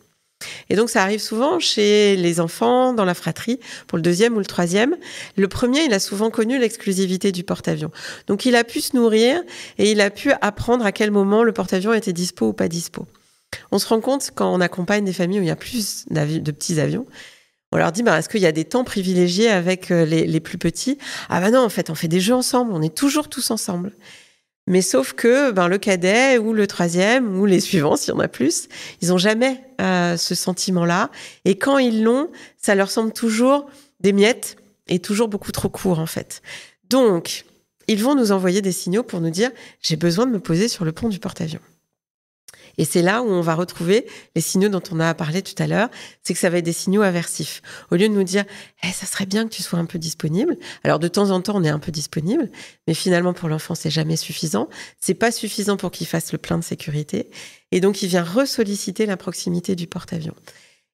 Et donc ça arrive souvent chez les enfants, dans la fratrie, pour le deuxième ou le troisième. Le premier, il a souvent connu l'exclusivité du porte-avions. Donc il a pu se nourrir et il a pu apprendre à quel moment le porte-avions était dispo ou pas dispo. On se rend compte quand on accompagne des familles où il y a plus de petits avions, on leur dit est-ce qu'il y a des temps privilégiés avec les plus petits? Ah non, en fait, on fait des jeux ensemble, on est toujours tous ensemble. Mais sauf que le cadet ou le troisième ou les suivants, s'il y en a plus, ils n'ont jamais ce sentiment-là. Et quand ils l'ont, ça leur semble toujours des miettes et toujours beaucoup trop court, en fait. Donc, ils vont nous envoyer des signaux pour nous dire « j'ai besoin de me poser sur le pont du porte-avions ». Et c'est là où on va retrouver les signaux dont on a parlé tout à l'heure, c'est que ça va être des signaux aversifs. Au lieu de nous dire ça serait bien que tu sois un peu disponible. Alors de temps en temps, on est un peu disponible, mais finalement pour l'enfant, c'est jamais suffisant. C'est pas suffisant pour qu'il fasse le plein de sécurité. Et donc il vient ressolliciter la proximité du porte-avions.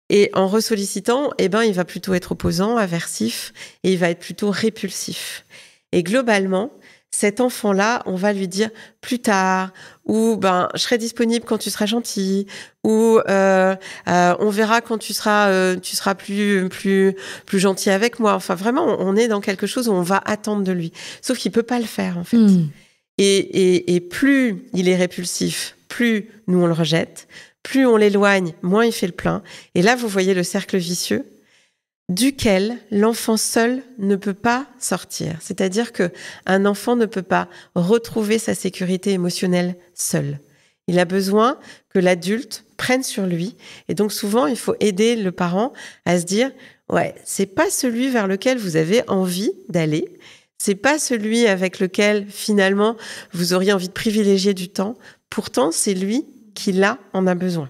Et en ressollicitant, il va plutôt être opposant, aversif, et il va être plutôt répulsif. Et globalement, cet enfant-là, on va lui dire plus tard, ou je serai disponible quand tu seras gentil, ou on verra quand tu seras plus gentil avec moi. Enfin, vraiment, on est dans quelque chose où on va attendre de lui. Sauf qu'il peut pas le faire, en fait. Et plus il est répulsif, plus nous on le rejette, plus on l'éloigne, moins il fait le plein. Et là, vous voyez le cercle vicieux duquel l'enfant seul ne peut pas sortir. C'est-à-dire que un enfant ne peut pas retrouver sa sécurité émotionnelle seul. Il a besoin que l'adulte prenne sur lui. Et donc souvent, il faut aider le parent à se dire « Ouais, c'est pas celui vers lequel vous avez envie d'aller. C'est pas celui avec lequel, finalement, vous auriez envie de privilégier du temps. Pourtant, c'est lui qui, là, en a besoin. »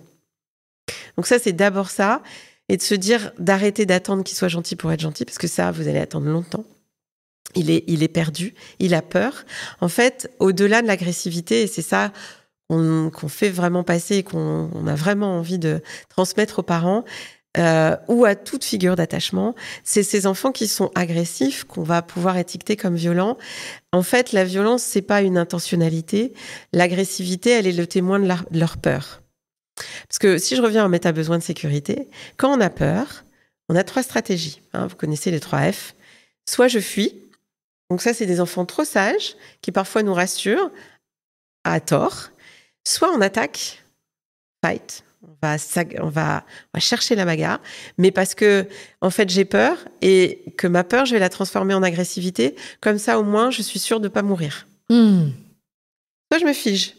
Donc ça, c'est d'abord ça. Et de se dire d'arrêter d'attendre qu'il soit gentil pour être gentil, parce que ça, vous allez attendre longtemps. Il est perdu, il a peur. En fait, au-delà de l'agressivité, et c'est ça qu'on fait vraiment passer et qu'on a vraiment envie de transmettre aux parents, ou à toute figure d'attachement, c'est ces enfants qui sont agressifs, qu'on va pouvoir étiqueter comme violents. En fait, la violence, c'est pas une intentionnalité. L'agressivité, elle est le témoin de leur peur. Parce que si je reviens en méta besoin de sécurité, quand on a peur, on a 3 stratégies. Vous connaissez les 3 F. Soit je fuis. Donc ça, c'est des enfants trop sages qui parfois nous rassurent à tort. Soit on attaque, fight. On va chercher la bagarre, mais parce que en fait j'ai peur et que ma peur, je vais la transformer en agressivité. Comme ça, au moins, je suis sûre de pas mourir. Soit je me fige.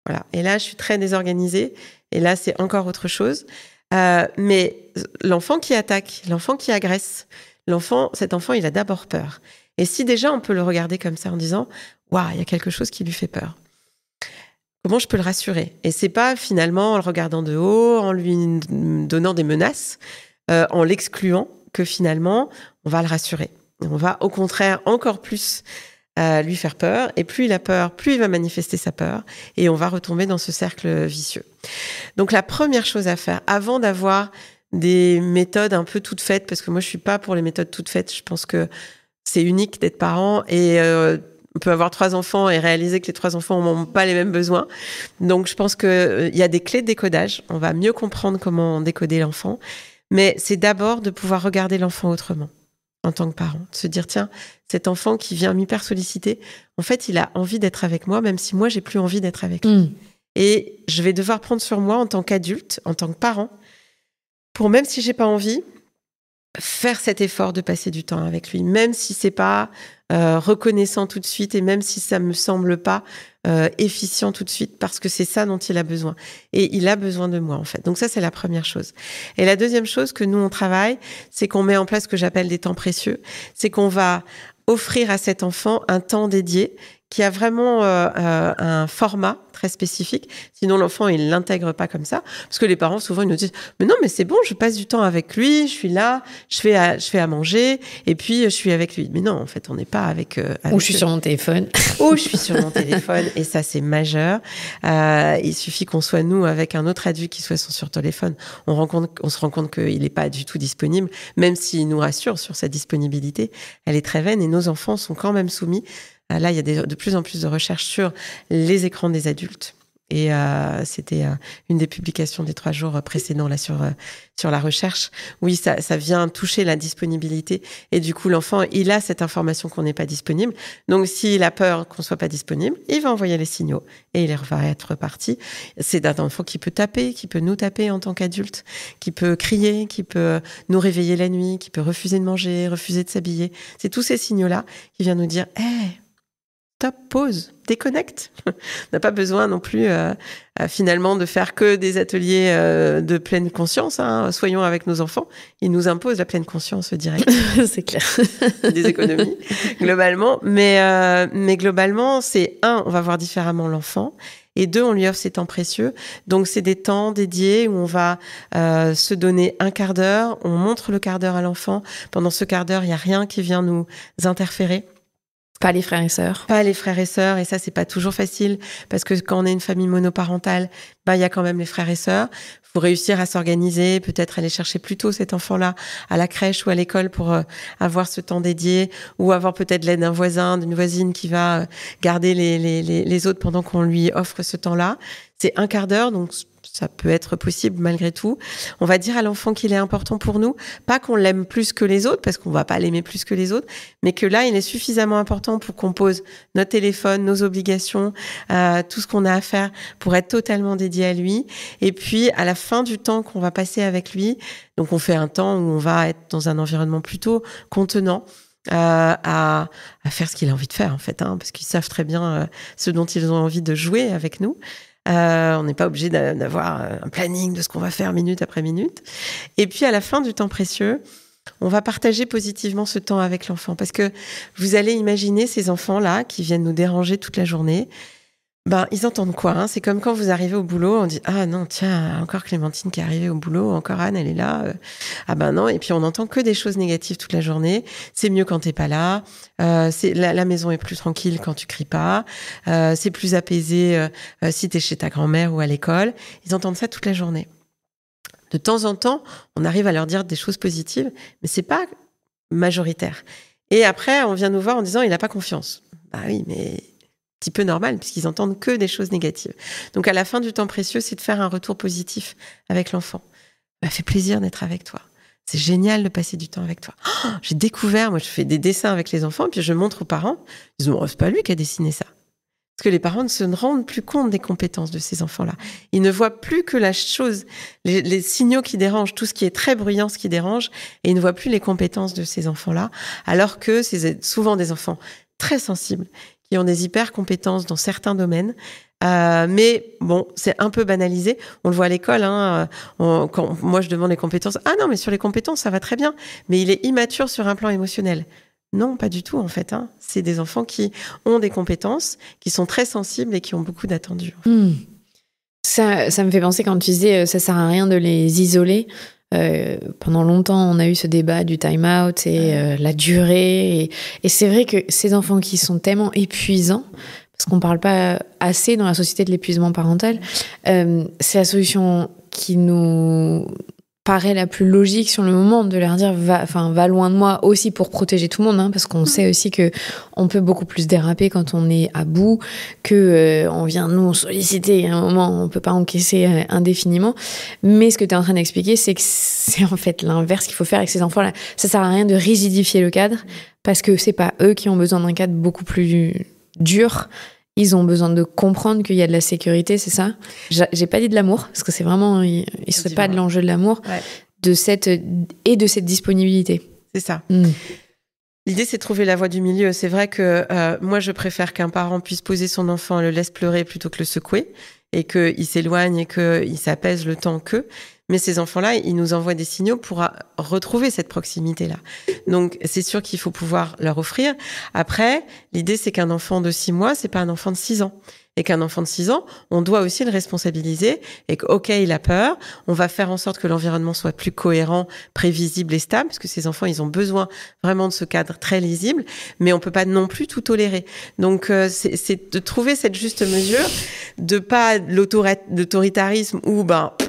Voilà. Et là, je suis très désorganisée. Et là, c'est encore autre chose. Mais l'enfant qui attaque, l'enfant qui agresse, cet enfant, il a d'abord peur. Et si déjà, on peut le regarder comme ça en disant « Waouh, il y a quelque chose qui lui fait peur. » Comment je peux le rassurer? Et c'est pas finalement en le regardant de haut, en lui donnant des menaces, en l'excluant, que finalement, on va le rassurer. Et on va au contraire encore plus lui faire peur, et plus il a peur, plus il va manifester sa peur, et on va retomber dans ce cercle vicieux. Donc la première chose à faire, avant d'avoir des méthodes un peu toutes faites, parce que moi je suis pas pour les méthodes toutes faites, je pense que c'est unique d'être parent, et on peut avoir 3 enfants et réaliser que les 3 enfants n'ont pas les mêmes besoins. Donc je pense qu'il y a des clés de décodage, on va mieux comprendre comment décoder l'enfant, mais c'est d'abord de pouvoir regarder l'enfant autrement. En tant que parent, de se dire tiens, cet enfant qui vient m'hyper solliciter, en fait, il a envie d'être avec moi, même si moi j'ai plus envie d'être avec lui. Et je vais devoir prendre sur moi en tant qu'adulte, en tant que parent, pour même si j'ai pas envie, faire cet effort de passer du temps avec lui, même si c'est pas reconnaissant tout de suite et même si ça me semble pas efficient tout de suite, parce que c'est ça dont il a besoin. Et il a besoin de moi, en fait. Donc ça, c'est la première chose. Et la deuxième chose que nous, on travaille, c'est qu'on met en place ce que j'appelle des temps précieux. C'est qu'on va offrir à cet enfant un temps dédié qui a vraiment un format très spécifique. Sinon, l'enfant, il l'intègre pas comme ça. Parce que les parents, souvent, ils nous disent « Mais non, mais c'est bon, je passe du temps avec lui, je suis là, je fais à manger, et puis je suis avec lui. » Mais non, en fait, on n'est pas avec Ou je suis sur mon téléphone. Ou je suis sur mon téléphone, et ça, c'est majeur. Il suffit qu'on soit, nous, avec un autre adulte qui soit sur son téléphone. On se rend compte qu'il n'est pas du tout disponible, même s'il nous rassure sur sa disponibilité. Elle est très vaine, et nos enfants sont quand même soumis. Là, il y a de plus en plus de recherches sur les écrans des adultes. Et c'était une des publications des 3 jours précédents là sur la recherche. Oui, ça vient toucher la disponibilité. Et du coup, l'enfant, il a cette information qu'on n'est pas disponible. Donc, s'il a peur qu'on soit pas disponible, il va envoyer les signaux et il va être reparti. C'est un enfant qui peut taper, qui peut nous taper en tant qu'adulte, qui peut crier, qui peut nous réveiller la nuit, qui peut refuser de manger, refuser de s'habiller. C'est tous ces signaux-là qui viennent nous dire « Hey, stop, pause, déconnecte. » On n'a pas besoin non plus finalement de faire que des ateliers de pleine conscience. Soyons avec nos enfants. Ils nous imposent la pleine conscience direct. C'est clair. Des économies, globalement. Mais globalement, c'est 1, on va voir différemment l'enfant. Et 2, on lui offre ces temps précieux. Donc, c'est des temps dédiés où on va se donner un quart d'heure. On montre le quart d'heure à l'enfant. Pendant ce quart d'heure, il n'y a rien qui vient nous interférer. Pas les frères et sœurs. Pas les frères et sœurs, et ça, c'est pas toujours facile, parce que quand on est une famille monoparentale, il y a quand même les frères et sœurs. Faut réussir à s'organiser, peut-être aller chercher plus tôt cet enfant-là à la crèche ou à l'école pour avoir ce temps dédié, ou avoir peut-être l'aide d'un voisin, d'une voisine qui va garder les autres pendant qu'on lui offre ce temps-là. C'est un quart d'heure, donc ça peut être possible malgré tout. On va dire à l'enfant qu'il est important pour nous, pas qu'on l'aime plus que les autres, parce qu'on va pas l'aimer plus que les autres, mais que là, il est suffisamment important pour qu'on pose notre téléphone, nos obligations, tout ce qu'on a à faire pour être totalement dédié à lui. Et puis, à la fin du temps qu'on va passer avec lui, donc on fait un temps où on va être dans un environnement plutôt contenant, à faire ce qu'il a envie de faire, en fait, parce qu'ils savent très bien ce dont ils ont envie de jouer avec nous. On n'est pas obligé d'avoir un planning de ce qu'on va faire minute après minute. Et puis, à la fin du temps précieux, on va partager positivement ce temps avec l'enfant. Parce que vous allez imaginer ces enfants-là qui viennent nous déranger toute la journée. Ils entendent quoi, C'est comme quand vous arrivez au boulot, on dit « Ah non, tiens, encore Clémentine qui est arrivée au boulot, encore Anne, elle est là. Ah ben non ». Et puis on n'entend que des choses négatives toute la journée. C'est mieux quand t'es pas là. La maison est plus tranquille quand tu cries pas. C'est plus apaisé si t'es chez ta grand-mère ou à l'école. Ils entendent ça toute la journée. De temps en temps, on arrive à leur dire des choses positives, mais c'est pas majoritaire. Et après, on vient nous voir en disant « Il a pas confiance ». Bah oui, mais... petit peu normal, puisqu'ils entendent que des choses négatives. Donc, à la fin du temps précieux, c'est de faire un retour positif avec l'enfant. Ça fait plaisir d'être avec toi. C'est génial de passer du temps avec toi. Oh, j'ai découvert, moi, je fais des dessins avec les enfants, puis je montre aux parents. Ils disent, c'est pas lui qui a dessiné ça. Parce que les parents ne se rendent plus compte des compétences de ces enfants-là. Ils ne voient plus que la chose, les signaux qui dérangent, tout ce qui est très bruyant, ce qui dérange, et ils ne voient plus les compétences de ces enfants-là, alors que c'est souvent des enfants très sensibles, qui ont des hyper compétences dans certains domaines. Mais bon, c'est un peu banalisé. On le voit à l'école. Quand moi, je demande les compétences. Ah non, mais sur les compétences, ça va très bien. Mais il est immature sur un plan émotionnel. Non, pas du tout, en fait. C'est des enfants qui ont des compétences, qui sont très sensibles et qui ont beaucoup d'attendus. Ça me fait penser quand tu disais ça sert à rien de les isoler. Pendant longtemps, on a eu ce débat du time-out et la durée. Et c'est vrai que ces enfants qui sont tellement épuisants, parce qu'on ne parle pas assez dans la société de l'épuisement parental, c'est la solution qui nous paraît la plus logique sur le moment, de leur dire va loin de moi, aussi pour protéger tout le monde, parce qu'on sait aussi que on peut beaucoup plus déraper quand on est à bout, que on vient nous solliciter à un moment, on peut pas encaisser indéfiniment. Mais ce que tu es en train d'expliquer, c'est que c'est en fait l'inverse qu'il faut faire avec ces enfants-là. Ça sert à rien de rigidifier le cadre, parce que c'est pas eux qui ont besoin d'un cadre beaucoup plus dur. Ils ont besoin de comprendre qu'il y a de la sécurité, c'est ça? J'ai pas dit de l'amour, parce que c'est vraiment... Il serait pas de l'enjeu de l'amour, de cette disponibilité. C'est ça. L'idée, c'est de trouver la voie du milieu. C'est vrai que moi, je préfère qu'un parent puisse poser son enfant, le laisse pleurer plutôt que le secouer, et qu'il s'éloigne et qu'il s'apaise le temps que... Mais ces enfants-là, ils nous envoient des signaux pour retrouver cette proximité-là. Donc, c'est sûr qu'il faut pouvoir leur offrir. Après, l'idée, c'est qu'un enfant de 6 mois, c'est pas un enfant de 6 ans. Et qu'un enfant de 6 ans, on doit aussi le responsabiliser. Et OK, il a peur. On va faire en sorte que l'environnement soit plus cohérent, prévisible et stable. Parce que ces enfants, ils ont besoin vraiment de ce cadre très lisible. Mais on peut pas non plus tout tolérer. Donc, c'est de trouver cette juste mesure, de pas l'autoritarisme où,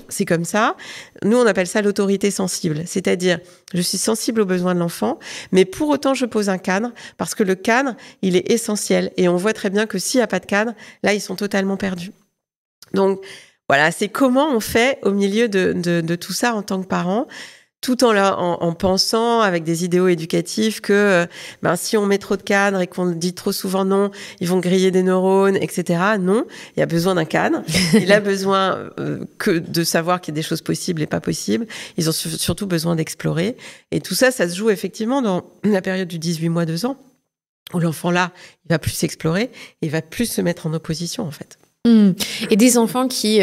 c'est comme ça. Nous, on appelle ça l'autorité sensible. C'est-à-dire, je suis sensible aux besoins de l'enfant, mais pour autant, je pose un cadre, parce que le cadre, il est essentiel. Et on voit très bien que s'il n'y a pas de cadre, là, ils sont totalement perdus. Donc, voilà, c'est comment on fait au milieu de tout ça en tant que parent, tout en pensant avec des idéaux éducatifs que si on met trop de cadres et qu'on dit trop souvent non, ils vont griller des neurones, etc. Non, il y a besoin d'un cadre. Il a besoin que de savoir qu'il y a des choses possibles et pas possibles. Ils ont surtout besoin d'explorer. Et tout ça, ça se joue effectivement dans la période du 18 mois, 2 ans, où l'enfant là, il va plus s'explorer, il va plus se mettre en opposition en fait. Et des enfants qui...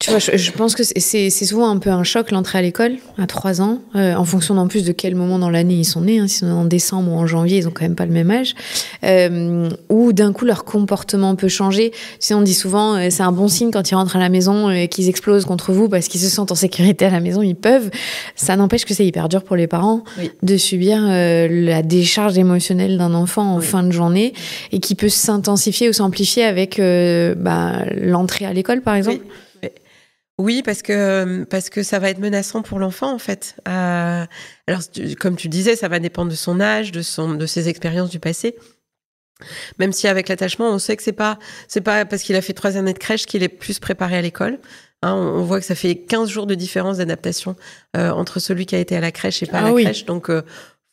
Tu vois, je pense que c'est souvent un peu un choc l'entrée à l'école à 3 ans, en fonction en plus de quel moment dans l'année ils sont nés. Hein. S'ils sont en décembre ou en janvier, ils ont quand même pas le même âge. Où d'un coup leur comportement peut changer. Tu sais, on dit souvent c'est un bon signe quand ils rentrent à la maison et qu'ils explosent contre vous parce qu'ils se sentent en sécurité à la maison. Ils peuvent. Ça n'empêche que c'est hyper dur pour les parents de subir la décharge émotionnelle d'un enfant en fin de journée et qui peut s'intensifier ou s'amplifier avec l'entrée à l'école, par exemple. Oui, parce que ça va être menaçant pour l'enfant en fait. Alors comme tu disais, ça va dépendre de son âge, de ses expériences du passé. Même si avec l'attachement, on sait que c'est pas parce qu'il a fait 3 années de crèche qu'il est plus préparé à l'école. Hein, on voit que ça fait 15 jours de différence d'adaptation entre celui qui a été à la crèche et pas à la crèche. Donc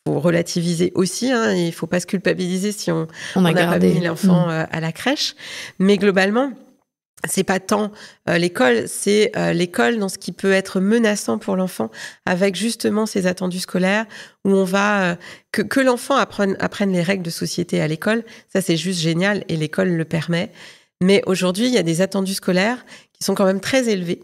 faut relativiser aussi. Hein, il faut pas se culpabiliser si on a pas mis l'enfant à la crèche. Mais globalement, c'est pas tant l'école, c'est l'école dans ce qui peut être menaçant pour l'enfant, avec justement ces attendus scolaires où on va que l'enfant apprenne les règles de société à l'école. Ça, c'est juste génial et l'école le permet. Mais aujourd'hui, il y a des attendus scolaires qui sont quand même très élevés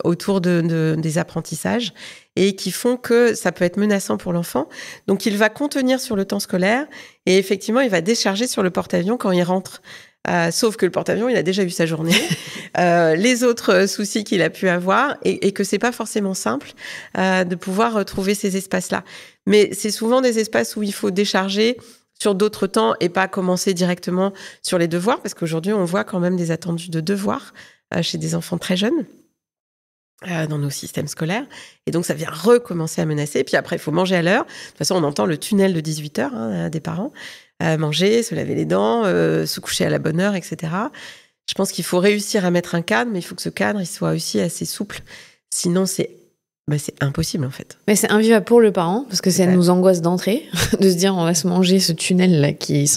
autour des apprentissages et qui font que ça peut être menaçant pour l'enfant. Donc, il va contenir sur le temps scolaire et effectivement, il va décharger sur le porte-avions quand il rentre. Sauf que le porte-avions, il a déjà eu sa journée, les autres soucis qu'il a pu avoir, et que c'est pas forcément simple de pouvoir trouver ces espaces-là. Mais c'est souvent des espaces où il faut décharger sur d'autres temps et pas commencer directement sur les devoirs, parce qu'aujourd'hui, on voit quand même des attendus de devoirs chez des enfants très jeunes dans nos systèmes scolaires. Et donc, ça vient recommencer à menacer. Puis après, il faut manger à l'heure. De toute façon, on entend le tunnel de 18 heures des parents. Manger, se laver les dents, se coucher à la bonne heure, etc. Je pense qu'il faut réussir à mettre un cadre, mais il faut que ce cadre il soit aussi assez souple. Sinon, c'est impossible, en fait. Mais c'est invivable pour le parent, parce que ça nous angoisse d'entrée, de se dire on va se manger ce tunnel-là qui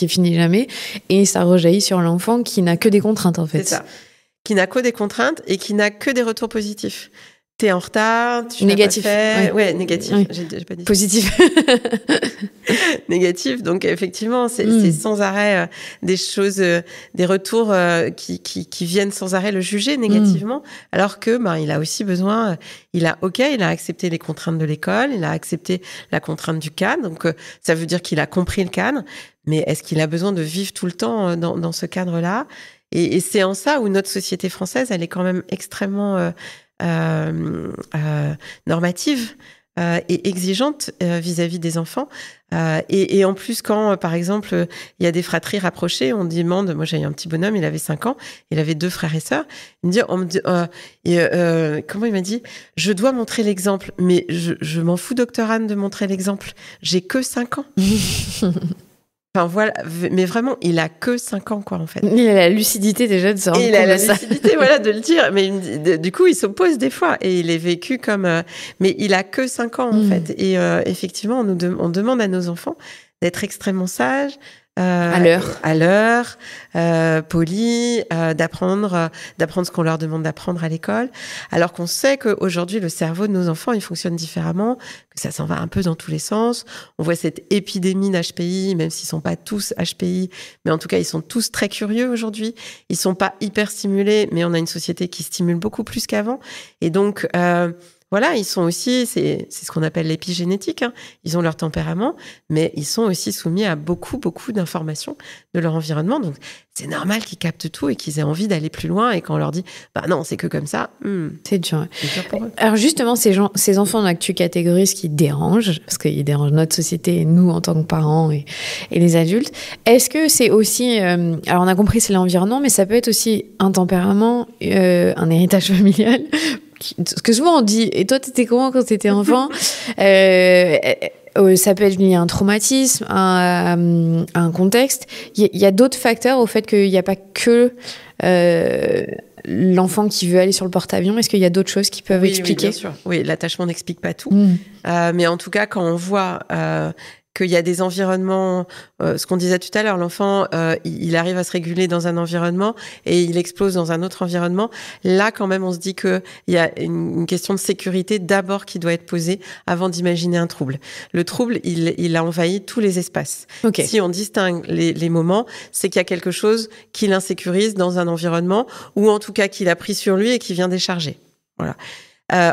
finit jamais, et ça rejaillit sur l'enfant qui n'a que des contraintes, en fait. C'est ça. Qui n'a que des contraintes et qui n'a que des retours positifs. T'es en retard, tu négatif. N'as pas fait... Ouais, négatif. Oui. J'ai pas dit positif. Négatif. Donc effectivement, c'est sans arrêt des choses, des retours qui viennent sans arrêt le juger négativement, alors que il a aussi besoin. Il a accepté les contraintes de l'école, il a accepté la contrainte du cadre. Donc ça veut dire qu'il a compris le cadre. Mais est-ce qu'il a besoin de vivre tout le temps dans ce cadre-là ? Et c'est en ça où notre société française, elle est quand même extrêmement normative et exigeante vis-à-vis des enfants. Et en plus, quand, par exemple, il y a des fratries rapprochées, on demande... Moi, j'ai un petit bonhomme, il avait 5 ans, il avait 2 frères et sœurs. Comment il m'a dit ? Je dois montrer l'exemple, mais je m'en fous, docteur Anne, de montrer l'exemple. J'ai que 5 ans. Enfin, voilà, mais vraiment, il a que 5 ans, quoi, en fait. Il a la lucidité déjà de se rendre compte de ça. Il a la lucidité, voilà, de le dire. Mais du coup, il s'oppose des fois. Et il est vécu comme... mais il a que 5 ans, en fait. Et effectivement, on demande à nos enfants d'être extrêmement sages, à l'heure, polis, d'apprendre ce qu'on leur demande d'apprendre à l'école. Alors qu'on sait qu'aujourd'hui, le cerveau de nos enfants, il fonctionne différemment, que ça s'en va un peu dans tous les sens. On voit cette épidémie d'HPI, même s'ils sont pas tous HPI, mais en tout cas, ils sont tous très curieux aujourd'hui. Ils sont pas hyper stimulés, mais on a une société qui stimule beaucoup plus qu'avant. Et donc, voilà, ils sont aussi, c'est ce qu'on appelle l'épigénétique, hein. Ils ont leur tempérament, mais ils sont aussi soumis à beaucoup, beaucoup d'informations de leur environnement. Donc, c'est normal qu'ils captent tout et qu'ils aient envie d'aller plus loin. Et quand on leur dit, non, c'est que comme ça, c'est dur. C'est dur pour eux. Alors justement, ces enfants que tu catégorises qui dérangent, parce qu'ils dérangent notre société et nous en tant que parents et les adultes, est-ce que c'est aussi, alors on a compris c'est l'environnement, mais ça peut être aussi un tempérament, un héritage familial. Parce que souvent on dit, et toi t'étais comment quand t'étais enfant? Ça peut être lié à un traumatisme, à un contexte. Il y a d'autres facteurs au fait qu'il n'y a pas que l'enfant qui veut aller sur le porte-avions. Est-ce qu'il y a d'autres choses qui peuvent expliquer? Oui, bien sûr. Oui, l'attachement n'explique pas tout. Mais en tout cas, quand on voit qu'il y a des environnements, ce qu'on disait tout à l'heure, l'enfant, il arrive à se réguler dans un environnement et il explose dans un autre environnement. Là, quand même, on se dit qu'il y a une question de sécurité d'abord qui doit être posée avant d'imaginer un trouble. Le trouble, il a envahi tous les espaces. Okay. Si on distingue les moments, c'est qu'il y a quelque chose qui l'insécurise dans un environnement ou en tout cas qu'il a pris sur lui et qui vient décharger. Voilà.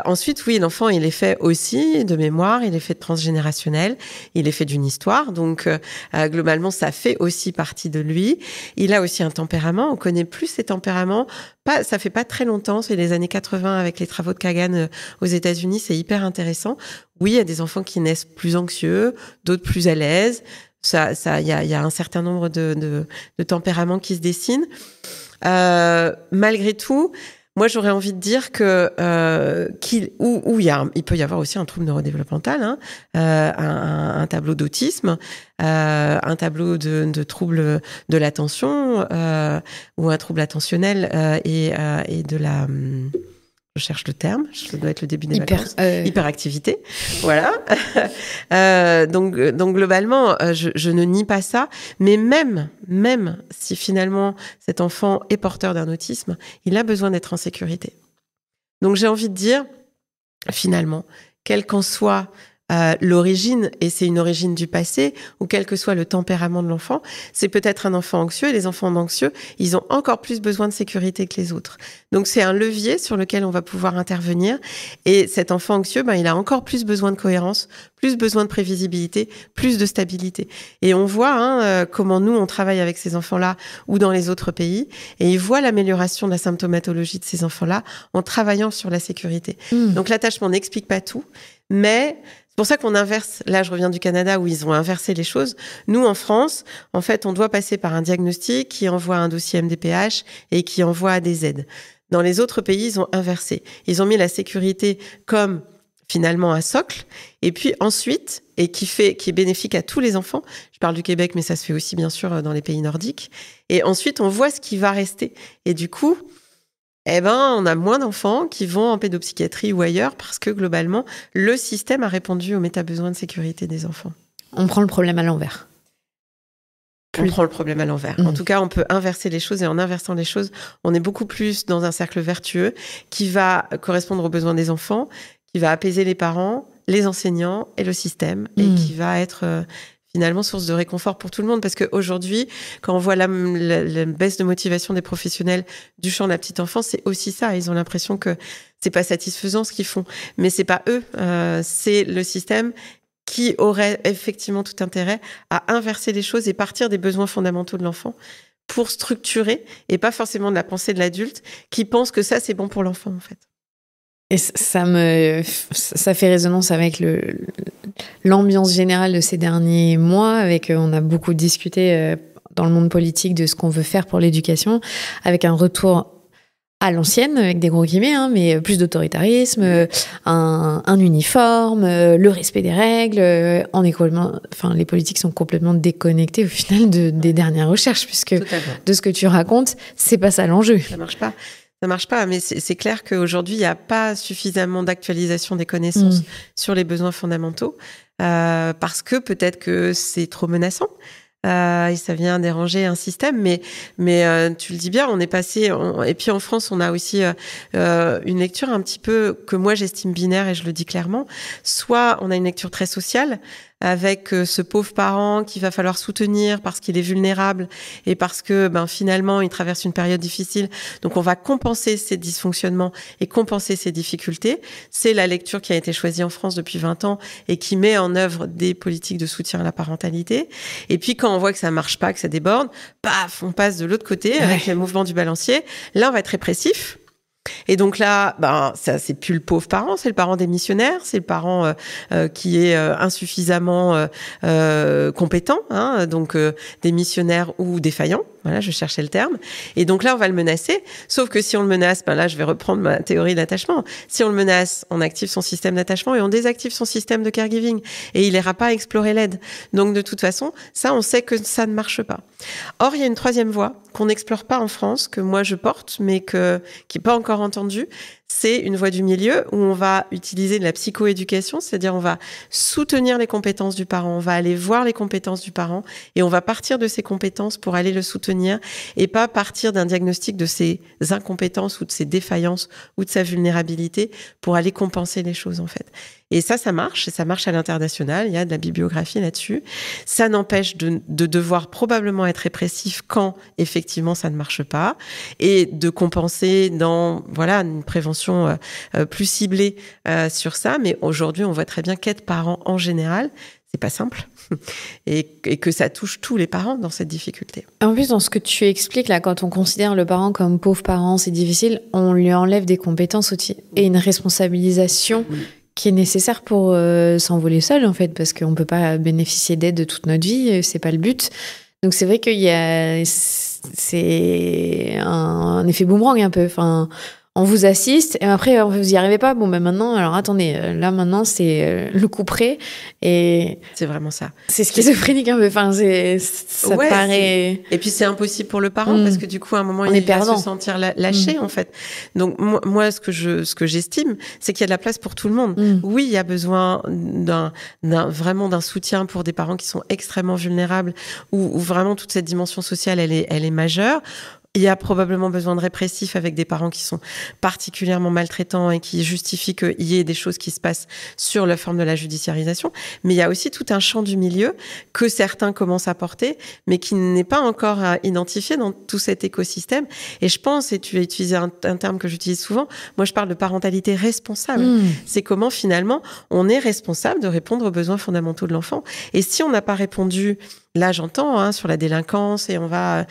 Ensuite, oui, l'enfant, il est fait aussi de mémoire, il est fait de transgénérationnel, il est fait d'une histoire, donc globalement, ça fait aussi partie de lui. Il a aussi un tempérament, on connaît plus ses tempéraments. Ça fait pas très longtemps, c'est les années 80 avec les travaux de Kagan aux États-Unis, c'est hyper intéressant. Oui, il y a des enfants qui naissent plus anxieux, d'autres plus à l'aise. Il y a un certain nombre de tempéraments qui se dessinent. Malgré tout, moi, j'aurais envie de dire que il peut y avoir aussi un trouble neurodéveloppemental, un tableau d'autisme, un tableau de trouble de l'attention ou un trouble attentionnel et de la je cherche le terme, ça doit être le début des vacances. Hyperactivité, voilà. Donc globalement, je ne nie pas ça, mais même si finalement cet enfant est porteur d'un autisme, il a besoin d'être en sécurité. Donc j'ai envie de dire, finalement, quelle qu'en soit l'origine, et c'est une origine du passé, ou quel que soit le tempérament de l'enfant, c'est peut-être un enfant anxieux, et les enfants anxieux, ils ont encore plus besoin de sécurité que les autres. Donc c'est un levier sur lequel on va pouvoir intervenir, et cet enfant anxieux, il a encore plus besoin de cohérence, plus besoin de prévisibilité, plus de stabilité. Et on voit comment nous, on travaille avec ces enfants-là, ou dans les autres pays, et ils voient l'amélioration de la symptomatologie de ces enfants-là en travaillant sur la sécurité. Donc l'attachement n'explique pas tout, mais c'est pour ça qu'on inverse. Là, je reviens du Canada où ils ont inversé les choses. Nous, en France, en fait, on doit passer par un diagnostic qui envoie un dossier MDPH et qui envoie à des aides. Dans les autres pays, ils ont inversé. Ils ont mis la sécurité comme finalement un socle. Et puis ensuite, et qui est bénéfique à tous les enfants. Je parle du Québec, mais ça se fait aussi, bien sûr, dans les pays nordiques. Et ensuite, on voit ce qui va rester. Et du coup, on a moins d'enfants qui vont en pédopsychiatrie ou ailleurs parce que globalement, le système a répondu aux méta-besoins de sécurité des enfants. On prend le problème à l'envers. On prend le problème à l'envers. En tout cas, on peut inverser les choses et en inversant les choses, on est beaucoup plus dans un cercle vertueux qui va correspondre aux besoins des enfants, qui va apaiser les parents, les enseignants et le système et qui va être finalement source de réconfort pour tout le monde, parce qu'aujourd'hui, quand on voit la baisse de motivation des professionnels du champ de la petite enfance, c'est aussi ça. Ils ont l'impression que c'est pas satisfaisant ce qu'ils font, mais c'est pas eux, c'est le système qui aurait effectivement tout intérêt à inverser les choses et partir des besoins fondamentaux de l'enfant pour structurer, et pas forcément de la pensée de l'adulte qui pense que ça, c'est bon pour l'enfant, en fait. Et ça fait résonance avec l'ambiance générale de ces derniers mois. On a beaucoup discuté dans le monde politique de ce qu'on veut faire pour l'éducation, avec un retour à l'ancienne, avec des gros guillemets, mais plus d'autoritarisme, un uniforme, le respect des règles. Les politiques sont complètement déconnectés au final des dernières recherches, puisque de ce que tu racontes, c'est pas ça l'enjeu. Ça marche pas, mais c'est clair qu'aujourd'hui, il n'y a pas suffisamment d'actualisation des connaissances sur les besoins fondamentaux, parce que peut-être que c'est trop menaçant. Et ça vient déranger un système, mais tu le dis bien, on est passé. Et puis en France, on a aussi une lecture un petit peu que moi j'estime binaire, et je le dis clairement. Soit on a une lecture très sociale, avec ce pauvre parent qu'il va falloir soutenir parce qu'il est vulnérable et parce que finalement il traverse une période difficile. Donc on va compenser ces dysfonctionnements et compenser ces difficultés. C'est la lecture qui a été choisie en France depuis 20 ans et qui met en œuvre des politiques de soutien à la parentalité. Et puis quand on voit que ça marche pas, que ça déborde, paf, on passe de l'autre côté avec le mouvement du balancier. Là, on va être répressif. Et donc là, ça, c'est plus le pauvre parent, c'est le parent démissionnaire, c'est le parent qui est insuffisamment compétent, donc démissionnaire ou défaillant. Voilà, je cherchais le terme. Et donc là, on va le menacer. Sauf que si on le menace, là, je vais reprendre ma théorie d'attachement. Si on le menace, on active son système d'attachement et on désactive son système de caregiving. Et il n'ira pas explorer l'aide. Donc, de toute façon, ça, on sait que ça ne marche pas. Or, il y a une troisième voie qu'on n'explore pas en France, que moi je porte, mais qui n'est pas encore entendue. C'est une voie du milieu où on va utiliser de la psychoéducation, c'est-à-dire on va soutenir les compétences du parent, on va aller voir les compétences du parent et on va partir de ses compétences pour aller le soutenir et pas partir d'un diagnostic de ses incompétences ou de ses défaillances ou de sa vulnérabilité pour aller compenser les choses en fait. Et ça marche, et ça marche à l'international, il y a de la bibliographie là-dessus. Ça n'empêche de devoir probablement être répressif quand effectivement ça ne marche pas et de compenser dans une prévention plus ciblée sur ça. Mais aujourd'hui, on voit très bien qu'être parent en général, c'est pas simple et que ça touche tous les parents dans cette difficulté. En plus, dans ce que tu expliques là, quand on considère le parent comme pauvre parent, c'est difficile, on lui enlève des compétences aussi et une responsabilisation qui est nécessaire pour s'envoler seul en fait, parce qu'on peut pas bénéficier d'aide toute notre vie, c'est pas le but. Donc c'est vrai c'est un effet boomerang un peu. Enfin, on vous assiste et après vous y arrivez pas. Bon maintenant, alors attendez, là maintenant c'est le coup près et c'est vraiment ça. C'est schizophrénique un peu. Enfin ça paraît. Et puis c'est impossible pour le parent parce que du coup à un moment il va se sentir lâché en fait. Donc moi ce que j'estime, c'est qu'il y a de la place pour tout le monde. Oui, il y a besoin vraiment d'un soutien pour des parents qui sont extrêmement vulnérables où vraiment toute cette dimension sociale elle est majeure. Il y a probablement besoin de répressifs avec des parents qui sont particulièrement maltraitants et qui justifient qu'il y ait des choses qui se passent sur la forme de la judiciarisation. Mais il y a aussi tout un champ du milieu que certains commencent à porter, mais qui n'est pas encore identifié dans tout cet écosystème. Et je pense, et tu as utilisé un terme que j'utilise souvent, moi je parle de parentalité responsable. C'est comment finalement on est responsable de répondre aux besoins fondamentaux de l'enfant. Et si on n'a pas répondu... Là, j'entends sur la délinquance et on va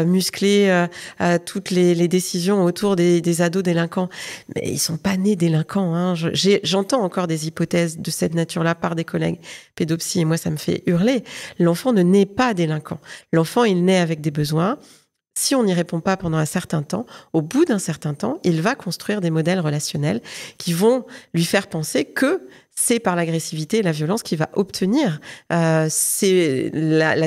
muscler toutes les décisions autour des ados délinquants. Mais ils sont pas nés délinquants. J'entends encore des hypothèses de cette nature-là par des collègues pédopsies et moi, ça me fait hurler. L'enfant ne naît pas délinquant. L'enfant, il naît avec des besoins. Si on n'y répond pas pendant un certain temps, au bout d'un certain temps, il va construire des modèles relationnels qui vont lui faire penser que c'est par l'agressivité et la violence qu'il va obtenir la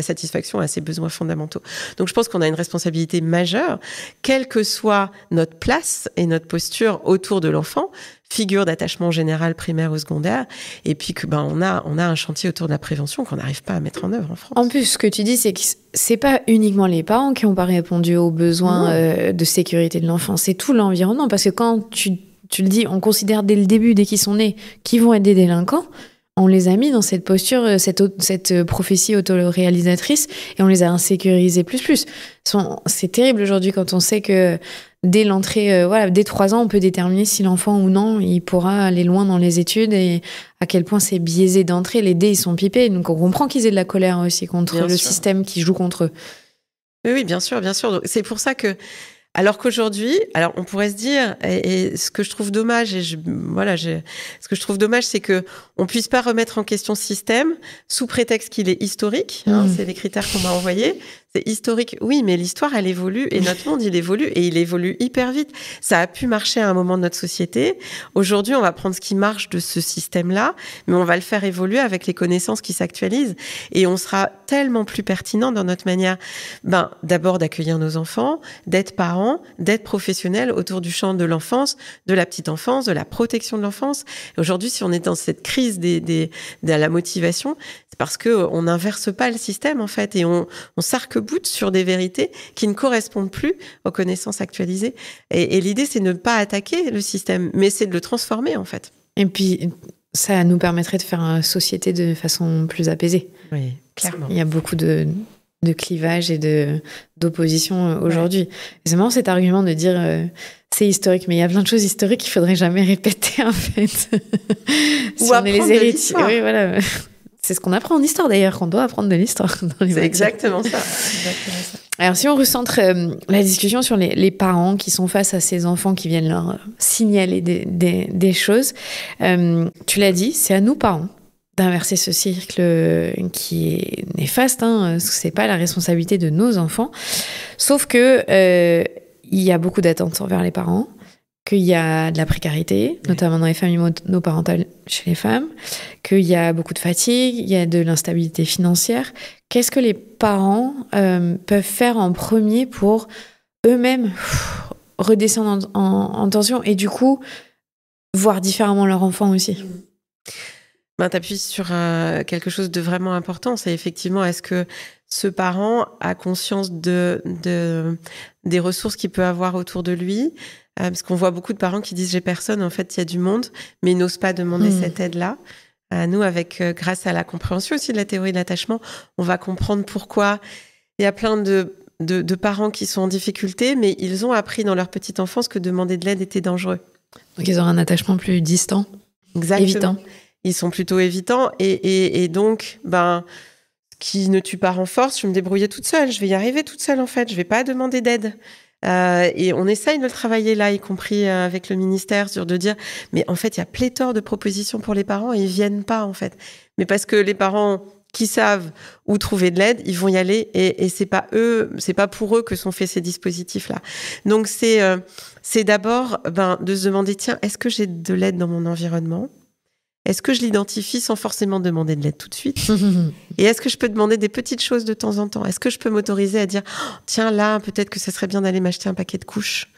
satisfaction à ses besoins fondamentaux. Donc je pense qu'on a une responsabilité majeure, quelle que soit notre place et notre posture autour de l'enfant, figure d'attachement général, primaire ou secondaire, et puis que on a un chantier autour de la prévention qu'on n'arrive pas à mettre en œuvre en France. En plus, ce que tu dis, c'est que c'est pas uniquement les parents qui n'ont pas répondu aux besoins de sécurité de l'enfant, c'est tout l'environnement, parce que quand tu le dis, on considère dès le début, dès qu'ils sont nés, qu'ils vont être des délinquants. On les a mis dans cette posture, cette prophétie autoréalisatrice, et on les a insécurisés plus. C'est terrible aujourd'hui quand on sait que dès l'entrée, dès 3 ans, on peut déterminer si l'enfant ou non, il pourra aller loin dans les études et à quel point c'est biaisé d'entrée. Les dés, ils sont pipés. Donc on comprend qu'ils aient de la colère aussi contre le système qui joue contre eux. Oui, bien sûr. Donc, c'est pour ça que alors qu'aujourd'hui, on pourrait se dire, et ce que je trouve dommage, ce que je trouve dommage, c'est que on puisse pas remettre en question ce système sous prétexte qu'il est historique. C'est les critères qu'on m'a envoyés. C'est historique, oui, mais l'histoire, elle évolue et notre monde, il évolue et il évolue hyper vite. Ça a pu marcher à un moment de notre société. Aujourd'hui, on va prendre ce qui marche de ce système-là, mais on va le faire évoluer avec les connaissances qui s'actualisent et on sera tellement plus pertinent dans notre manière, d'abord d'accueillir nos enfants, d'être parents, d'être professionnels autour du champ de l'enfance, de la petite enfance, de la protection de l'enfance. Et aujourd'hui, si on est dans cette crise de la motivation, c'est parce que on n'inverse pas le système, en fait, et on s'arc-boute sur des vérités qui ne correspondent plus aux connaissances actualisées. Et l'idée, c'est de ne pas attaquer le système, mais c'est de le transformer, en fait. Et puis, ça nous permettrait de faire une société de façon plus apaisée. Oui, clairement. Il y a beaucoup de clivage et d'opposition aujourd'hui. Et c'est marrant cet argument de dire c'est historique, mais il y a plein de choses historiques qu'il faudrait jamais répéter, en fait. Si on est les héritiers. Oui, voilà. C'est ce qu'on apprend en histoire, d'ailleurs, qu'on doit apprendre de l'histoire. C'est exactement ça. Alors, si on recentre la discussion sur les parents qui sont face à ces enfants qui viennent leur signaler des choses, tu l'as dit, c'est à nous, parents, d'inverser ce cercle qui est néfaste, parce que c'est pas la responsabilité de nos enfants. Sauf que il y a beaucoup d'attentes envers les parents, qu'il y a de la précarité, notamment dans les familles monoparentales chez les femmes, qu'il y a beaucoup de fatigue, il y a de l'instabilité financière. Qu'est-ce que les parents peuvent faire en premier pour eux-mêmes redescendre en tension et du coup voir différemment leur enfant aussi? Tu appuies sur quelque chose de vraiment important. C'est effectivement, est-ce que ce parent a conscience des ressources qu'il peut avoir autour de lui? Parce qu'on voit beaucoup de parents qui disent « j'ai personne », en fait, il y a du monde, mais ils n'osent pas demander cette aide-là. Nous, grâce à la compréhension aussi de la théorie de l'attachement, on va comprendre pourquoi il y a plein de parents qui sont en difficulté, mais ils ont appris dans leur petite enfance que demander de l'aide était dangereux. Donc, ils ont un attachement plus distant, évitant. Ils sont plutôt évitants et donc, qui ne tue pas renforce, je vais me débrouiller toute seule, je vais y arriver toute seule en fait, je vais pas demander d'aide. Et on essaye de le travailler là, y compris avec le ministère, sur de dire, mais en fait, il y a pléthore de propositions pour les parents et ils viennent pas en fait. Mais parce que les parents qui savent où trouver de l'aide, ils vont y aller et c'est pas pour eux que sont faits ces dispositifs-là. Donc c'est d'abord de se demander, tiens, est-ce que j'ai de l'aide dans mon environnement ? Est-ce que je l'identifie sans forcément demander de l'aide tout de suite? Et est-ce que je peux demander des petites choses de temps en temps? Est-ce que je peux m'autoriser à dire « Tiens, là, peut-être que ça serait bien d'aller m'acheter un paquet de couches ?»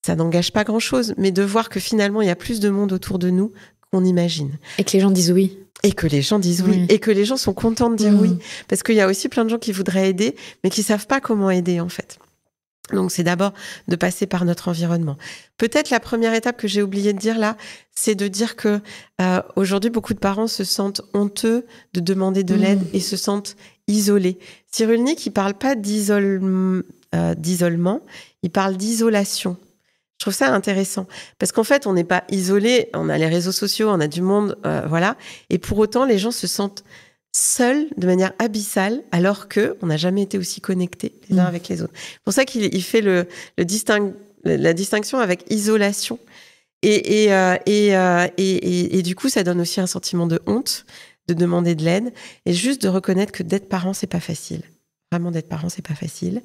Ça n'engage pas grand-chose, mais de voir que finalement, il y a plus de monde autour de nous qu'on imagine. Et que les gens disent oui. Et que les gens disent oui. Et que les gens sont contents de dire oui. Parce qu'il y a aussi plein de gens qui voudraient aider, mais qui ne savent pas comment aider, en fait. Donc, c'est d'abord de passer par notre environnement. Peut-être la première étape que j'ai oublié de dire là, c'est de dire que aujourd'hui, beaucoup de parents se sentent honteux de demander de l'aide et se sentent isolés. Cyrulnik, il parle pas d'isolement, il parle d'isolation. Je trouve ça intéressant parce qu'en fait, on n'est pas isolé, on a les réseaux sociaux, on a du monde, voilà. Et pour autant, les gens se sentent seuls de manière abyssale, alors qu'on n'a jamais été aussi connectés les uns avec les autres. C'est pour ça qu'il fait la distinction avec isolation. Et du coup, ça donne aussi un sentiment de honte de demander de l'aide et juste de reconnaître que d'être parent, c'est pas facile. Vraiment, d'être parent, c'est pas facile.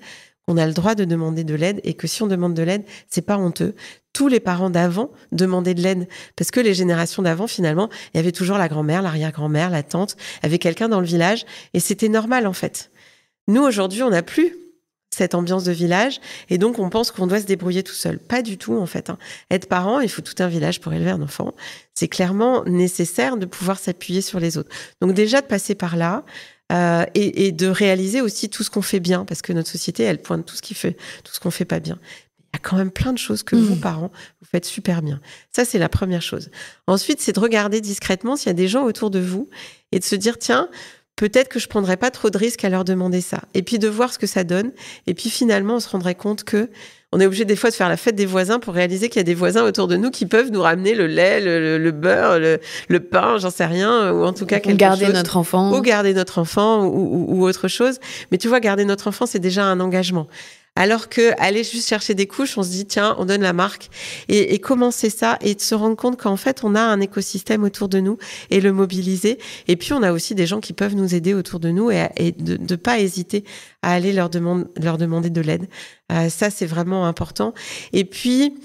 Qu'on a le droit de demander de l'aide et que si on demande de l'aide, c'est pas honteux. Tous les parents d'avant demandaient de l'aide parce que les générations d'avant, finalement, il y avait toujours la grand-mère, l'arrière-grand-mère, la tante, avait quelqu'un dans le village et c'était normal en fait. Nous, aujourd'hui, on n'a plus cette ambiance de village et donc on pense qu'on doit se débrouiller tout seul. Pas du tout en fait. Être parent, il faut tout un village pour élever un enfant. C'est clairement nécessaire de pouvoir s'appuyer sur les autres. Donc déjà de passer par là, et de réaliser aussi tout ce qu'on fait bien, parce que notre société, elle pointe tout ce qu'on fait pas bien. Il y a quand même plein de choses que vous, parents, vous faites super bien. Ça, c'est la première chose. Ensuite, c'est de regarder discrètement s'il y a des gens autour de vous et de se dire, tiens, peut-être que je prendrais pas trop de risques à leur demander ça. Et puis de voir ce que ça donne. Et puis finalement, on se rendrait compte que on est obligé des fois de faire la fête des voisins pour réaliser qu'il y a des voisins autour de nous qui peuvent nous ramener le lait, le beurre, le pain, j'en sais rien, ou en tout cas quelque chose. Garder notre enfant. Ou garder notre enfant, ou autre chose. Mais tu vois, garder notre enfant, c'est déjà un engagement. Alors que aller juste chercher des couches, on se dit, tiens, on donne la marque et commencer ça et de se rendre compte qu'en fait, on a un écosystème autour de nous et le mobiliser. Et puis, on a aussi des gens qui peuvent nous aider autour de nous et de pas hésiter à aller leur demander de l'aide. Ça, c'est vraiment important. Et puis,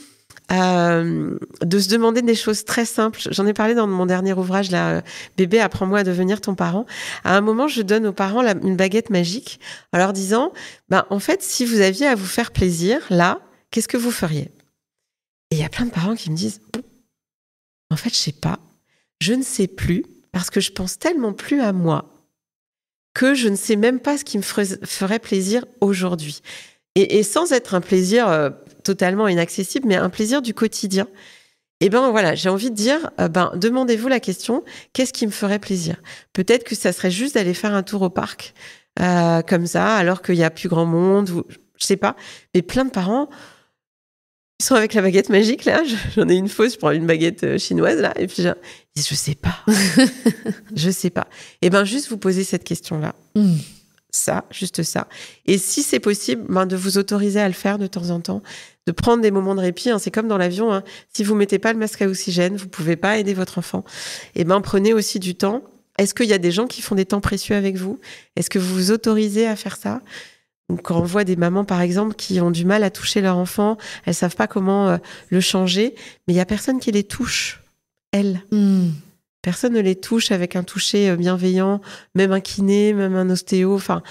de se demander des choses très simples. J'en ai parlé dans mon dernier ouvrage, là, Bébé, apprends-moi à devenir ton parent. À un moment, je donne aux parents une baguette magique en leur disant, en fait, si vous aviez à vous faire plaisir, là, qu'est-ce que vous feriez? Et il y a plein de parents qui me disent, en fait, je sais pas, je ne sais plus, parce que je pense tellement plus à moi que je ne sais même pas ce qui me ferait plaisir aujourd'hui. Et sans être un plaisir totalement inaccessible, mais un plaisir du quotidien. Et voilà, j'ai envie de dire, demandez-vous la question, qu'est-ce qui me ferait plaisir? Peut-être que ça serait juste d'aller faire un tour au parc, comme ça, alors qu'il y a plus grand monde, ou je sais pas. Mais plein de parents, ils sont avec la baguette magique, là. J'en ai une fausse, je prends une baguette chinoise, là, et puis je sais pas. Je sais pas. Et juste vous poser cette question-là. Ça, juste ça. Et si c'est possible, de vous autoriser à le faire de temps en temps, de prendre des moments de répit. C'est comme dans l'avion. Si vous mettez pas le masque à oxygène, vous pouvez pas aider votre enfant. Et prenez aussi du temps Est-ce qu'il y a des gens qui font des temps précieux avec vous? Est-ce que vous vous autorisez à faire ça? Donc, quand on voit des mamans, par exemple, qui ont du mal à toucher leur enfant, elles savent pas comment le changer, mais il y a personne qui les touche, elles. Personne ne les touche avec un toucher bienveillant, même un kiné, même un ostéo, enfin,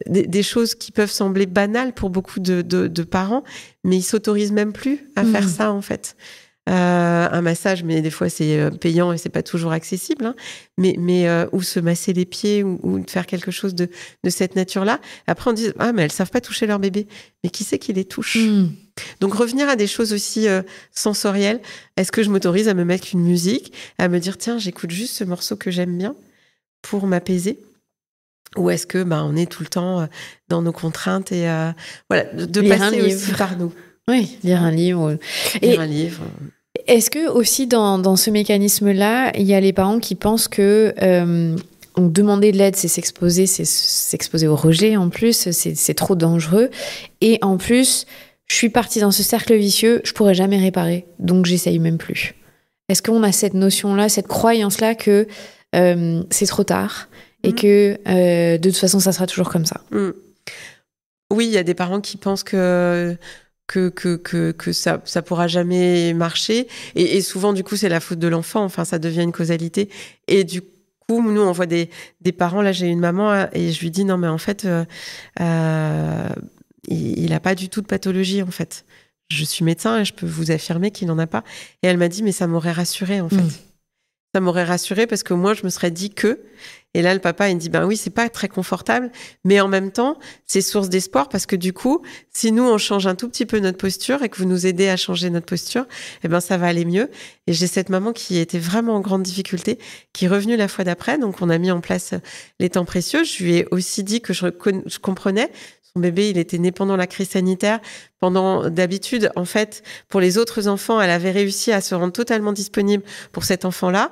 des choses qui peuvent sembler banales pour beaucoup de parents, mais ils s'autorisent même plus à faire ça, en fait. Un massage, mais des fois c'est payant et c'est pas toujours accessible, hein, mais ou se masser les pieds ou de faire quelque chose de cette nature-là. Après on dit mais elles savent pas toucher leur bébé, mais qui c'est qui les touche? Donc revenir à des choses aussi sensorielles. Est-ce que je m'autorise à me mettre une musique, à me dire tiens j'écoute juste ce morceau que j'aime bien pour m'apaiser? Ou est-ce que on est tout le temps dans nos contraintes et voilà de passer aussi par nous? Oui, lire un livre. Lire un livre. Est-ce que aussi dans ce mécanisme-là, il y a les parents qui pensent que demander de l'aide, c'est s'exposer au rejet en plus, c'est trop dangereux. Et en plus, je suis partie dans ce cercle vicieux, je pourrais jamais réparer, donc j'essaye même plus. Est-ce qu'on a cette notion-là, cette croyance-là que c'est trop tard et que de toute façon, ça sera toujours comme ça? Oui, il y a des parents qui pensent que ça pourra jamais marcher. Et souvent, du coup, c'est la faute de l'enfant. Enfin, ça devient une causalité. Et du coup, nous, on voit des parents. Là, j'ai une maman et je lui dis, non, mais en fait, il a pas du tout de pathologie, en fait. Je suis médecin et je peux vous affirmer qu'il n'en a pas. Et elle m'a dit, mais ça m'aurait rassurée, en fait. Ça m'aurait rassurée parce que moi, je me serais dit que... Et là, le papa, il me dit, oui, c'est pas très confortable, mais en même temps, c'est source d'espoir parce que du coup, si nous, on change un tout petit peu notre posture et que vous nous aidez à changer notre posture, ça va aller mieux. Et j'ai cette maman qui était vraiment en grande difficulté, qui est revenue la fois d'après. Donc, on a mis en place les temps précieux. Je lui ai aussi dit que je comprenais. Son bébé, il était né pendant la crise sanitaire. D'habitude, en fait, pour les autres enfants, elle avait réussi à se rendre totalement disponible pour cet enfant-là.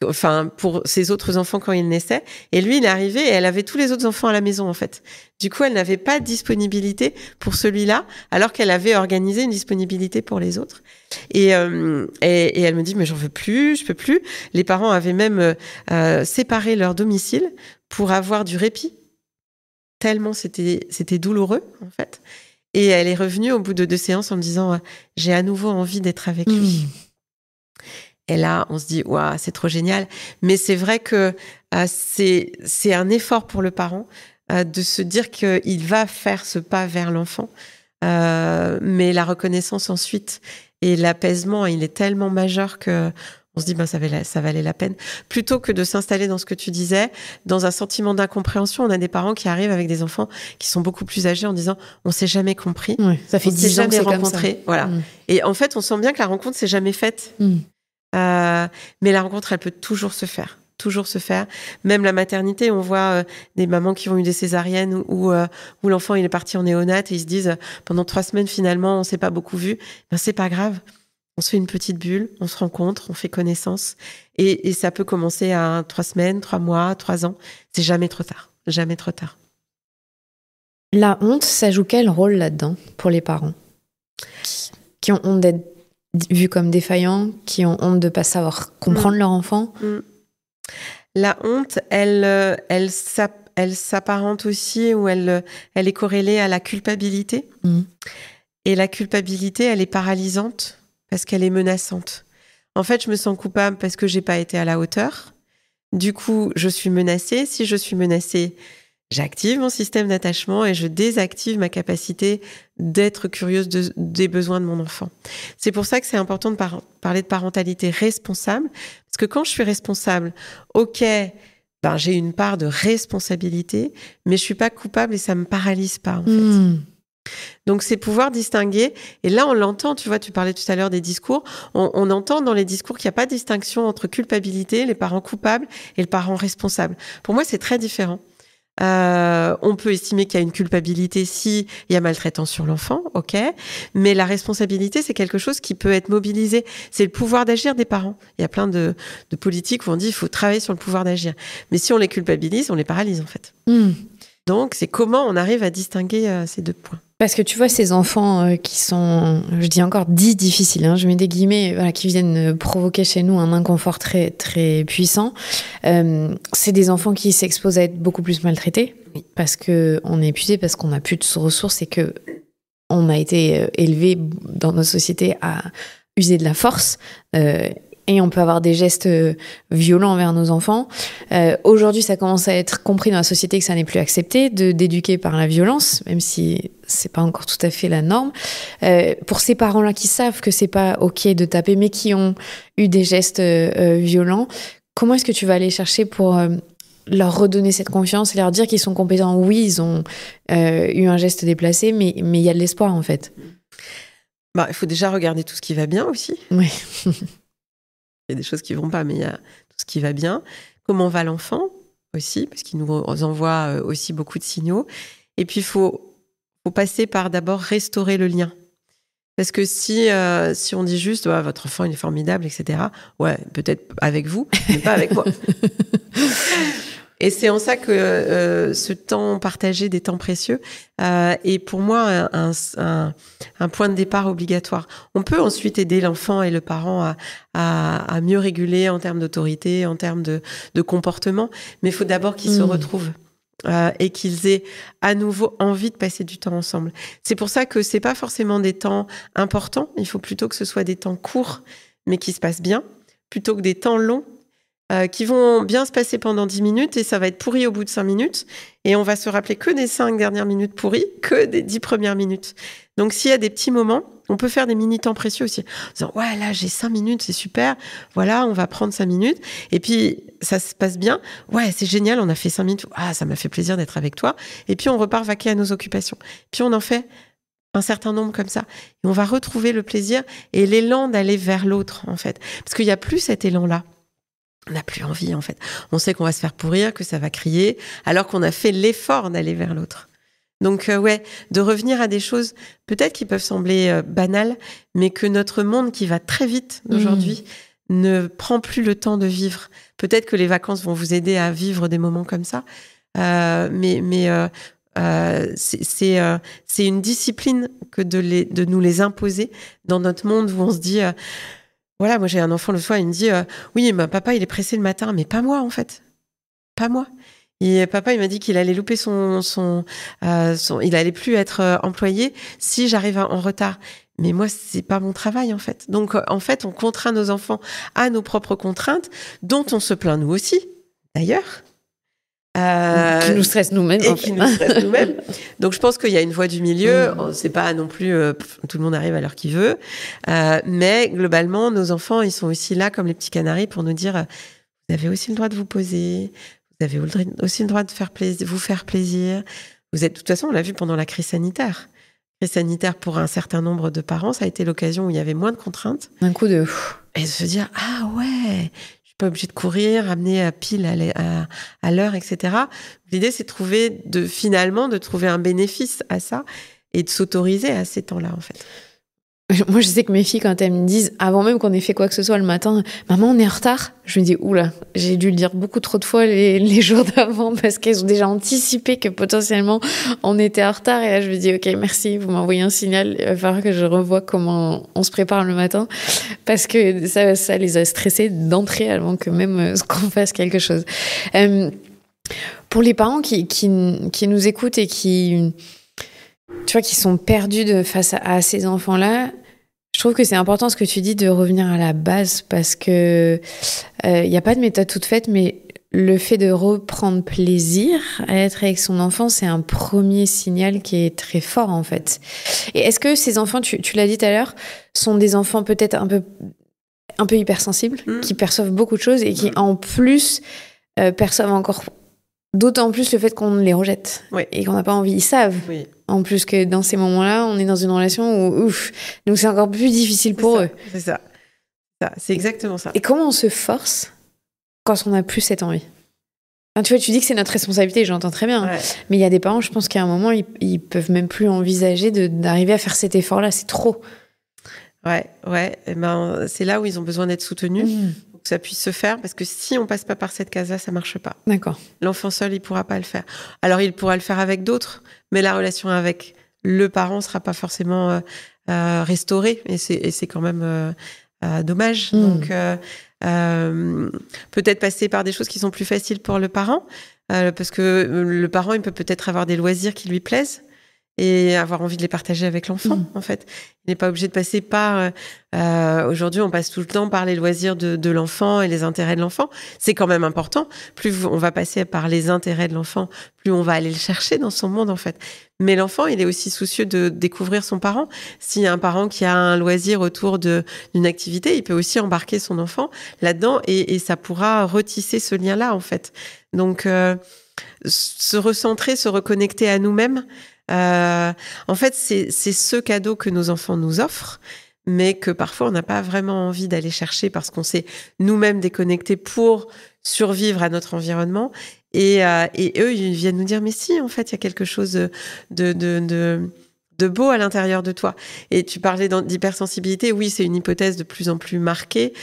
Enfin, pour ses autres enfants quand il naissait. Et lui, il est arrivé et elle avait tous les autres enfants à la maison, en fait. Du coup, elle n'avait pas de disponibilité pour celui-là, alors qu'elle avait organisé une disponibilité pour les autres. Et elle me dit, mais j'en veux plus, je peux plus. Les parents avaient même séparé leur domicile pour avoir du répit. Tellement c'était douloureux, en fait. Et elle est revenue au bout de 2 séances en me disant, j'ai à nouveau envie d'être avec lui. Et là, on se dit, waouh, c'est trop génial. Mais c'est vrai que c'est un effort pour le parent de se dire qu'il va faire ce pas vers l'enfant. Mais la reconnaissance ensuite et l'apaisement, il est tellement majeur que on se dit, ça valait la peine. Plutôt que de s'installer dans ce que tu disais, dans un sentiment d'incompréhension, on a des parents qui arrivent avec des enfants qui sont beaucoup plus âgés en disant, on s'est jamais compris. Ouais, ça fait 10 ans que c'est rencontré. Comme ça. Voilà. Et en fait, on sent bien que la rencontre s'est jamais faite. Mais la rencontre, elle peut toujours se faire. Même la maternité, on voit des mamans qui ont eu des césariennes où l'enfant il est parti en néonate et ils se disent pendant 3 semaines finalement on s'est pas beaucoup vu. C'est pas grave. On se fait une petite bulle, on se rencontre, on fait connaissance et ça peut commencer à 3 semaines, 3 mois, 3 ans. C'est jamais trop tard. Jamais trop tard. La honte, ça joue quel rôle là-dedans pour les parents qui ont honte d'être vus comme défaillants, qui ont honte de pas savoir comprendre leur enfant? La honte, elle s'apparente aussi ou elle est corrélée à la culpabilité. Et la culpabilité, elle est paralysante parce qu'elle est menaçante. En fait, je me sens coupable parce que j'ai pas été à la hauteur. Du coup, je suis menacée. Si je suis menacée, j'active mon système d'attachement et je désactive ma capacité d'être curieuse des besoins de mon enfant. C'est pour ça que c'est important de parler de parentalité responsable. Parce que quand je suis responsable, ok, j'ai une part de responsabilité, mais je suis pas coupable et ça me paralyse pas, en fait. Donc, c'est pouvoir distinguer. Et là, on l'entend, tu vois, tu parlais tout à l'heure des discours. On entend dans les discours qu'il n'y a pas de distinction entre culpabilité, les parents coupables et le parent responsable. Pour moi, c'est très différent. On peut estimer qu'il y a une culpabilité si il y a maltraitance sur l'enfant, ok, mais la responsabilité, c'est quelque chose qui peut être mobilisé. C'est le pouvoir d'agir des parents. Il y a plein de politiques où on dit il faut travailler sur le pouvoir d'agir. Mais si on les culpabilise, on les paralyse, en fait. Donc, c'est comment on arrive à distinguer ces 2 points. Parce que tu vois, ces enfants qui sont, je dis encore dits difficiles, hein, je mets des guillemets, voilà, qui viennent provoquer chez nous un inconfort très, très puissant, c'est des enfants qui s'exposent à être beaucoup plus maltraités parce qu'on est épuisé, parce qu'on n'a plus de ressources et qu'on a été élevé dans nos sociétés à user de la force. Et on peut avoir des gestes violents envers nos enfants. Aujourd'hui, ça commence à être compris dans la société que ça n'est plus accepté d'éduquer par la violence, même si c'est pas encore tout à fait la norme. Pour ces parents-là qui savent que c'est pas OK de taper, mais qui ont eu des gestes violents, comment est-ce que tu vas aller chercher pour leur redonner cette confiance et leur dire qu'ils sont compétents? Oui, ils ont eu un geste déplacé, mais il y a de l'espoir, en fait. Il faut déjà regarder tout ce qui va bien aussi. Oui. Il y a des choses qui vont pas, mais il y a tout ce qui va bien. Comment va l'enfant aussi, parce qu'il nous envoie aussi beaucoup de signaux. Et puis, il faut passer par d'abord restaurer le lien. Parce que si on dit juste votre enfant il est formidable, etc., ouais, peut-être avec vous, mais pas avec moi. Et c'est en ça que ce temps partagé, des temps précieux, est pour moi un point de départ obligatoire. On peut ensuite aider l'enfant et le parent à mieux réguler en termes d'autorité, en termes de comportement, mais il faut d'abord qu'ils se retrouvent. Et qu'ils aient à nouveau envie de passer du temps ensemble. C'est pour ça que c'est pas forcément des temps importants, il faut plutôt que ce soit des temps courts, mais qui se passent bien, plutôt que des temps longs, qui vont bien se passer pendant 10 minutes et ça va être pourri au bout de 5 minutes. Et on va se rappeler que des 5 dernières minutes pourries, que des 10 premières minutes. Donc, s'il y a des petits moments, on peut faire des mini-temps précieux aussi. En disant, ouais, là, j'ai 5 minutes, c'est super. Voilà, on va prendre 5 minutes. Et puis, ça se passe bien. Ouais, c'est génial, on a fait 5 minutes. Ah, ça m'a fait plaisir d'être avec toi. Et puis, on repart vaquer à nos occupations. Puis, on en fait un certain nombre comme ça. Et on va retrouver le plaisir et l'élan d'aller vers l'autre, en fait. Parce qu'il n'y a plus cet élan-là. On n'a plus envie, en fait. On sait qu'on va se faire pourrir, que ça va crier, alors qu'on a fait l'effort d'aller vers l'autre. Donc, de revenir à des choses peut-être qui peuvent sembler banales, mais que notre monde qui va très vite d'aujourd'hui ne prend plus le temps de vivre. Peut-être que les vacances vont vous aider à vivre des moments comme ça, c'est une discipline que de nous les imposer dans notre monde où on se dit... Voilà, moi j'ai un enfant le soir, il me dit oui, mais papa il est pressé le matin, mais pas moi en fait, pas moi. Et papa il m'a dit qu'il allait louper il allait plus être employé si j'arrive en retard. Mais moi c'est pas mon travail en fait. Donc en fait on contraint nos enfants à nos propres contraintes, dont on se plaint nous aussi, d'ailleurs. Qui nous stresse nous-mêmes. Donc je pense qu'il y a une voie du milieu. C'est pas non plus tout le monde arrive à l'heure qu'il veut, mais globalement nos enfants ils sont aussi là comme les petits canaris pour nous dire vous avez aussi le droit de vous poser, vous avez aussi le droit de vous faire plaisir. Vous êtes de toute façon on l'a vu pendant la crise sanitaire. Crise sanitaire pour un certain nombre de parents, ça a été l'occasion où il y avait moins de contraintes. Un coup de et de se dire ah ouais. Pas obligé de courir, amener à pile à l'heure, etc. L'idée, c'est de trouver un bénéfice à ça et de s'autoriser à ces temps-là, en fait. Moi, je sais que mes filles, quand elles me disent, avant même qu'on ait fait quoi que ce soit le matin, maman, on est en retard. Je me dis, oula, j'ai dû le dire beaucoup trop de fois les jours d'avant parce qu'elles ont déjà anticipé que potentiellement on était en retard. Et là, je me dis, ok, merci, vous m'envoyez un signal. Il va falloir que je revoie comment on se prépare le matin parce que ça les a stressées d'entrée avant que même qu'on fasse quelque chose. Pour les parents qui nous écoutent et qui sont perdus face à ces enfants-là, je trouve que c'est important ce que tu dis de revenir à la base parce que il n'y a pas de méthode toute faite, mais le fait de reprendre plaisir à être avec son enfant, c'est un premier signal qui est très fort en fait. Et est-ce que ces enfants, tu l'as dit tout à l'heure, sont des enfants peut-être un peu hypersensibles, qui perçoivent beaucoup de choses et qui en plus perçoivent encore d'autant plus le fait qu'on les rejette et qu'on n'a pas envie. Ils savent en plus que dans ces moments-là, on est dans une relation où donc c'est encore plus difficile pour eux. C'est ça. C'est exactement ça. Et comment on se force quand on n'a plus cette envie? Enfin, tu vois, tu dis que c'est notre responsabilité, j'entends très bien. Ouais. Mais il y a des parents, je pense qu'à un moment, ils peuvent même plus envisager d'arriver à faire cet effort-là. C'est trop. Ouais. Et c'est là où ils ont besoin d'être soutenus. Que ça puisse se faire, parce que si on passe pas par cette case-là, ça marche pas. D'accord. L'enfant seul, il pourra pas le faire. Alors, il pourra le faire avec d'autres, mais la relation avec le parent sera pas forcément restauré, et c'est quand même dommage. Donc peut-être passer par des choses qui sont plus faciles pour le parent, parce que le parent, il peut peut-être avoir des loisirs qui lui plaisent et avoir envie de les partager avec l'enfant, en fait. Il n'est pas obligé de passer par... aujourd'hui, on passe tout le temps par les loisirs de l'enfant et les intérêts de l'enfant. C'est quand même important. Plus on va passer par les intérêts de l'enfant, plus on va aller le chercher dans son monde, en fait. Mais l'enfant, il est aussi soucieux de découvrir son parent. S'il y a un parent qui a un loisir autour d'une activité, il peut aussi embarquer son enfant là-dedans, et ça pourra retisser ce lien-là, en fait. Donc, se recentrer, se reconnecter à nous-mêmes, en fait, c'est ce cadeau que nos enfants nous offrent, mais que parfois on n'a pas vraiment envie d'aller chercher parce qu'on s'est nous-mêmes déconnectés pour survivre à notre environnement. Et eux, ils viennent nous dire, mais si, en fait, il y a quelque chose de beau à l'intérieur de toi. Et tu parlais d'hypersensibilité. Oui, c'est une hypothèse de plus en plus marquée,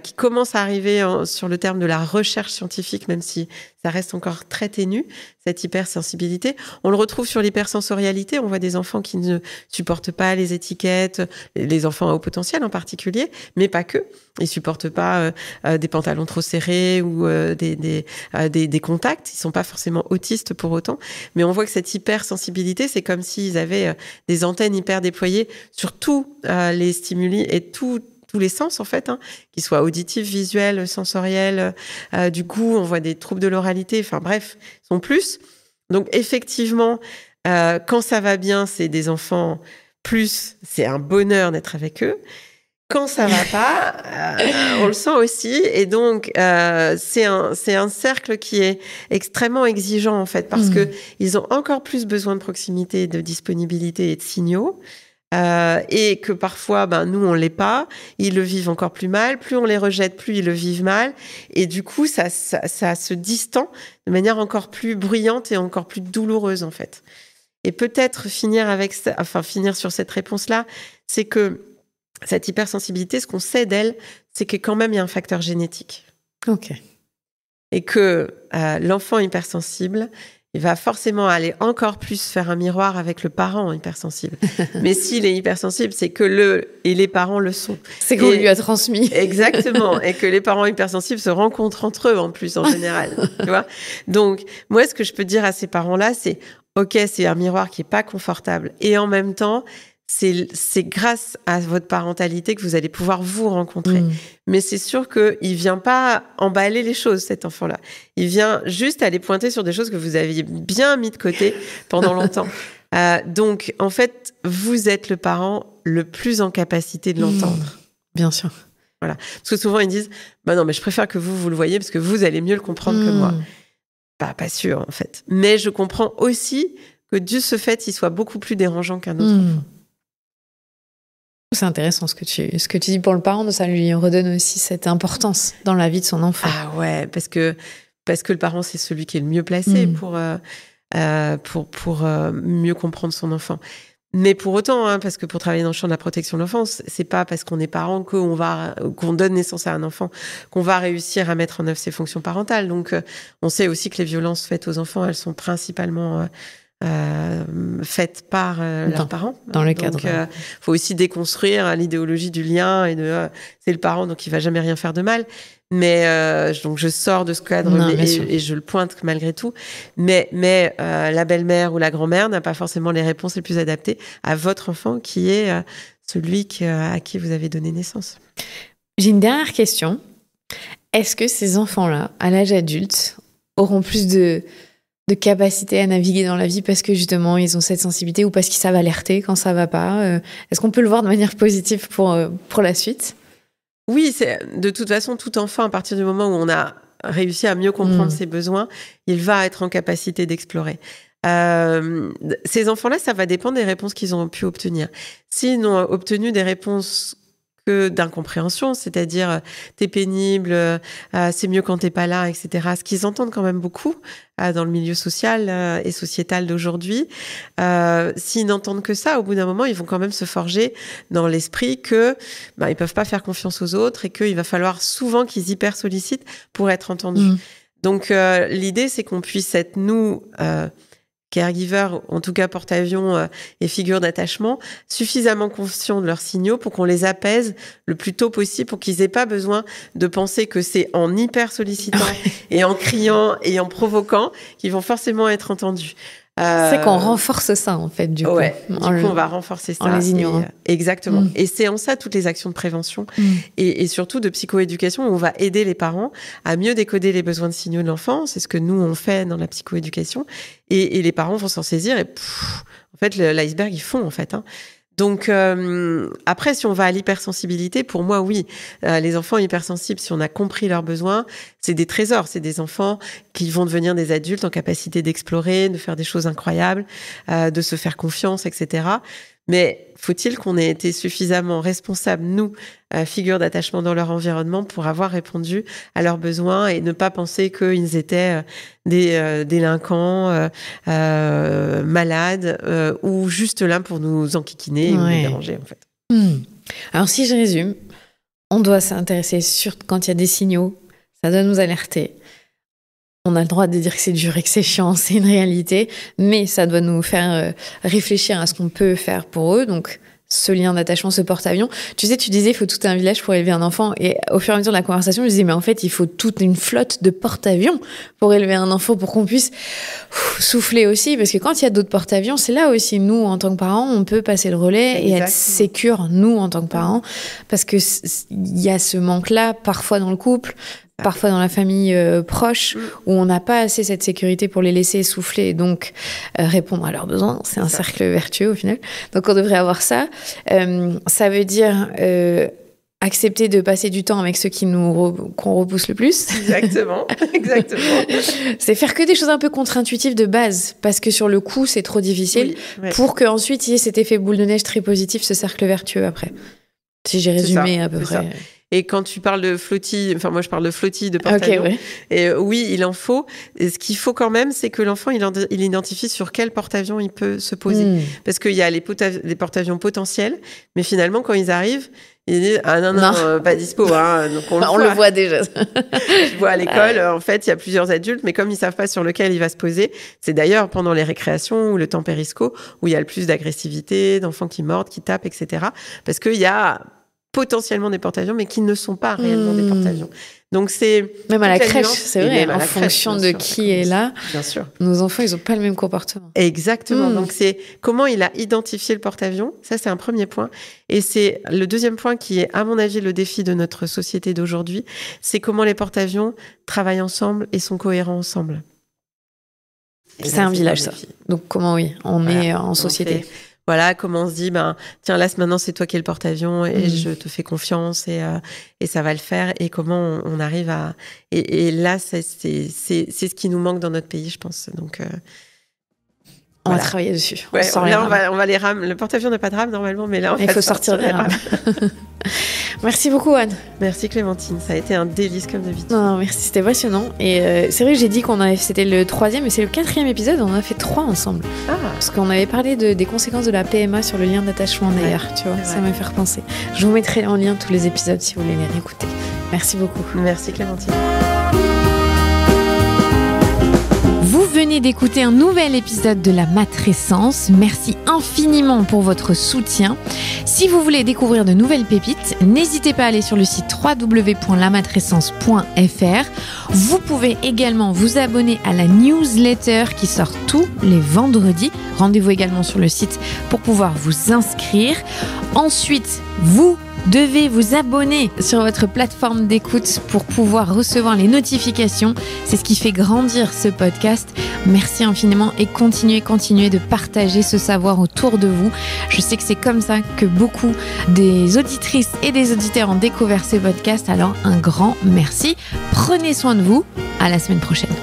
qui commence à arriver sur le terme de la recherche scientifique, même si ça reste encore très ténu, cette hypersensibilité. On le retrouve sur l'hypersensorialité. On voit des enfants qui ne supportent pas les étiquettes, les enfants à haut potentiel en particulier, mais pas que. Ils supportent pas des pantalons trop serrés ou des contacts. Ils sont pas forcément autistes pour autant. Mais on voit que cette hypersensibilité, c'est comme s'ils avaient des antennes hyper déployées sur tous les stimuli et tous les sens, en fait, qu'ils soient auditifs, visuels, sensoriels, du goût. On voit des troubles de l'oralité. Enfin bref, ils sont plus. Donc effectivement, quand ça va bien, c'est des enfants plus. C'est un bonheur d'être avec eux. Quand ça va pas, on le sent aussi. Et donc, c'est un cercle qui est extrêmement exigeant, en fait, parce que ils ont encore plus besoin de proximité, de disponibilité et de signaux. Et que parfois, nous, on l'est pas. Ils le vivent encore plus mal. Plus on les rejette, plus ils le vivent mal. Et du coup, ça se distend de manière encore plus bruyante et encore plus douloureuse, en fait. Et peut-être finir sur cette réponse-là, c'est que cette hypersensibilité, ce qu'on sait d'elle, c'est que quand même, il y a un facteur génétique. Ok. Et que l'enfant hypersensible, il va forcément aller encore plus faire un miroir avec le parent hypersensible. Mais s'il est hypersensible, c'est que les parents le sont. C'est qu'on lui a transmis. Exactement. Et que les parents hypersensibles se rencontrent entre eux, en plus, en général. Tu vois ? Donc, moi, ce que je peux dire à ces parents-là, c'est, OK, c'est un miroir qui est pas confortable. Et en même temps, c'est grâce à votre parentalité que vous allez pouvoir vous rencontrer. Mais c'est sûr qu'il vient pas emballer les choses, cet enfant-là. Il vient juste aller pointer sur des choses que vous aviez bien mis de côté pendant longtemps. Donc, en fait, vous êtes le parent le plus en capacité de l'entendre. Bien sûr. Voilà. Parce que souvent, ils disent, non, mais je préfère que vous le voyez parce que vous allez mieux le comprendre que moi. Pas sûr, en fait. Mais je comprends aussi que de ce fait, il soit beaucoup plus dérangeant qu'un autre enfant. C'est intéressant ce que tu dis pour le parent, ça lui redonne aussi cette importance dans la vie de son enfant. Ah ouais, parce que le parent, c'est celui qui est le mieux placé pour mieux comprendre son enfant. Mais pour autant, parce que pour travailler dans le champ de la protection de l'enfance, c'est pas parce qu'on est parent qu'on donne naissance à un enfant qu'on va réussir à mettre en œuvre ses fonctions parentales. Donc, on sait aussi que les violences faites aux enfants, elles sont principalement faites par leurs parents. Dans le cadre. Donc, faut aussi déconstruire l'idéologie du lien et c'est le parent, donc il va jamais rien faire de mal. Mais donc je sors de ce cadre et je le pointe malgré tout. Mais la belle-mère ou la grand-mère n'a pas forcément les réponses les plus adaptées à votre enfant qui est celui à qui vous avez donné naissance. J'ai une dernière question. Est-ce que ces enfants-là, à l'âge adulte, auront plus de capacité à naviguer dans la vie parce que justement ils ont cette sensibilité ou parce qu'ils savent alerter quand ça va pas? Est-ce qu'on peut le voir de manière positive pour la suite? Oui, c'est de toute façon tout enfant, à partir du moment où on a réussi à mieux comprendre ses besoins, il va être en capacité d'explorer. Ces enfants-là, ça va dépendre des réponses qu'ils ont pu obtenir. S'ils n'ont obtenu des réponses que d'incompréhension, c'est-à-dire t'es pénible, c'est mieux quand t'es pas là, etc. Ce qu'ils entendent quand même beaucoup dans le milieu social et sociétal d'aujourd'hui. S'ils n'entendent que ça, au bout d'un moment, ils vont quand même se forger dans l'esprit que ils peuvent pas faire confiance aux autres et qu'il va falloir souvent qu'ils hyper sollicitent pour être entendus. Donc l'idée, c'est qu'on puisse être nous caregivers, en tout cas porte-avions et figures d'attachement, suffisamment conscients de leurs signaux pour qu'on les apaise le plus tôt possible, pour qu'ils aient pas besoin de penser que c'est en hyper sollicitant et en criant et en provoquant qu'ils vont forcément être entendus. C'est qu'on renforce ça, en fait, du coup. Ouais, du coup, on va renforcer ça. En les ignorant. Exactement. Et c'est en ça toutes les actions de prévention et surtout de psychoéducation où on va aider les parents à mieux décoder les besoins de signaux de l'enfant. C'est ce que nous, on fait dans la psychoéducation. Et les parents vont s'en saisir et en fait, l'iceberg, ils fond, en fait. Donc, après, si on va à l'hypersensibilité, pour moi, oui, les enfants hypersensibles, si on a compris leurs besoins, c'est des trésors. C'est des enfants qui vont devenir des adultes en capacité d'explorer, de faire des choses incroyables, de se faire confiance, etc. Mais faut-il qu'on ait été suffisamment responsables, nous, figures d'attachement dans leur environnement, pour avoir répondu à leurs besoins et ne pas penser qu'ils étaient des délinquants, malades, ou juste là pour nous enquiquiner et nous déranger, en fait. Alors, si je résume, on doit s'intéresser quand il y a des signaux, ça doit nous alerter. On a le droit de dire que c'est dur et que c'est chiant, c'est une réalité, mais ça doit nous faire réfléchir à ce qu'on peut faire pour eux. Donc, ce lien d'attachement, ce porte-avions. Tu sais, tu disais, il faut tout un village pour élever un enfant. Et au fur et à mesure de la conversation, je disais, mais en fait, il faut toute une flotte de porte-avions pour élever un enfant, pour qu'on puisse souffler aussi. Parce que quand il y a d'autres porte-avions, c'est là aussi, nous, en tant que parents, on peut passer le relais et être sécure, nous, en tant que parents. Parce que il y a ce manque-là, parfois dans le couple, parfois dans la famille proche, où on n'a pas assez cette sécurité pour les laisser souffler et donc répondre à leurs besoins. C'est un cercle vertueux au final. Donc on devrait avoir ça. Ça veut dire accepter de passer du temps avec ceux qu'on repousse le plus. Exactement, exactement. C'est faire que des choses un peu contre-intuitives de base, parce que sur le coup, c'est trop difficile, pour qu'ensuite il y ait cet effet boule de neige très positif, ce cercle vertueux après. Si j'ai résumé à peu près. Ça. Et quand tu parles de flottis, enfin moi je parle de flottis, de porte-avions, et oui, il en faut. Et ce qu'il faut quand même, c'est que l'enfant, il identifie sur quel porte-avions il peut se poser. Parce qu'il y a les porte-avions potentiels, mais finalement, quand ils arrivent, ils disent « Ah non, pas dispo. » Donc on le voit déjà. Je vois à l'école, en fait, il y a plusieurs adultes, mais comme ils savent pas sur lequel il va se poser, c'est d'ailleurs pendant les récréations ou le temps périsco où il y a le plus d'agressivité, d'enfants qui mordent, qui tapent, etc. Parce qu'il y a potentiellement des porte-avions, mais qui ne sont pas réellement des porte-avions. Donc c'est... Même à la crèche, c'est vrai, en fonction de qui est là. Bien sûr. Nos enfants, ils n'ont pas le même comportement. Exactement. Donc c'est comment il a identifié le porte-avions. Ça, c'est un premier point. Et c'est le deuxième point qui est, à mon avis, le défi de notre société d'aujourd'hui. C'est comment les porte-avions travaillent ensemble et sont cohérents ensemble. C'est un village, ça. Donc comment, on est en société. Voilà, comment on se dit, tiens, là, maintenant, c'est toi qui es le porte-avions et je te fais confiance et ça va le faire. Et comment on arrive à... Et là, c'est ce qui nous manque dans notre pays, je pense. Donc, on va travailler dessus. Ouais, là, on va les rames. Le porte-avions n'a pas de rame, normalement, mais là, il faut sortir des rames. Merci beaucoup, Anne. Merci, Clémentine. Ça a été un délice comme d'habitude. Non, merci, c'était passionnant. Et c'est vrai que j'ai dit c'était le 3e, mais c'est le 4e épisode. On en a fait 3 ensemble. Parce qu'on avait parlé des conséquences de la PMA sur le lien d'attachement, d'ailleurs. Tu vois, ça m'a fait repenser. Je vous mettrai en lien tous les épisodes si vous voulez les réécouter. Merci beaucoup. Merci, Clémentine. Vous venez d'écouter un nouvel épisode de La Matrescence. Merci infiniment pour votre soutien. Si vous voulez découvrir de nouvelles pépites, n'hésitez pas à aller sur le site www.lamatrescence.fr. Vous pouvez également vous abonner à la newsletter qui sort tous les vendredis. Rendez-vous également sur le site pour pouvoir vous inscrire. Ensuite, vous devez vous abonner sur votre plateforme d'écoute pour pouvoir recevoir les notifications. C'est ce qui fait grandir ce podcast. Merci infiniment et continuez de partager ce savoir autour de vous. Je sais que c'est comme ça que beaucoup des auditrices et des auditeurs ont découvert ce podcast. Alors un grand merci. Prenez soin de vous. À la semaine prochaine.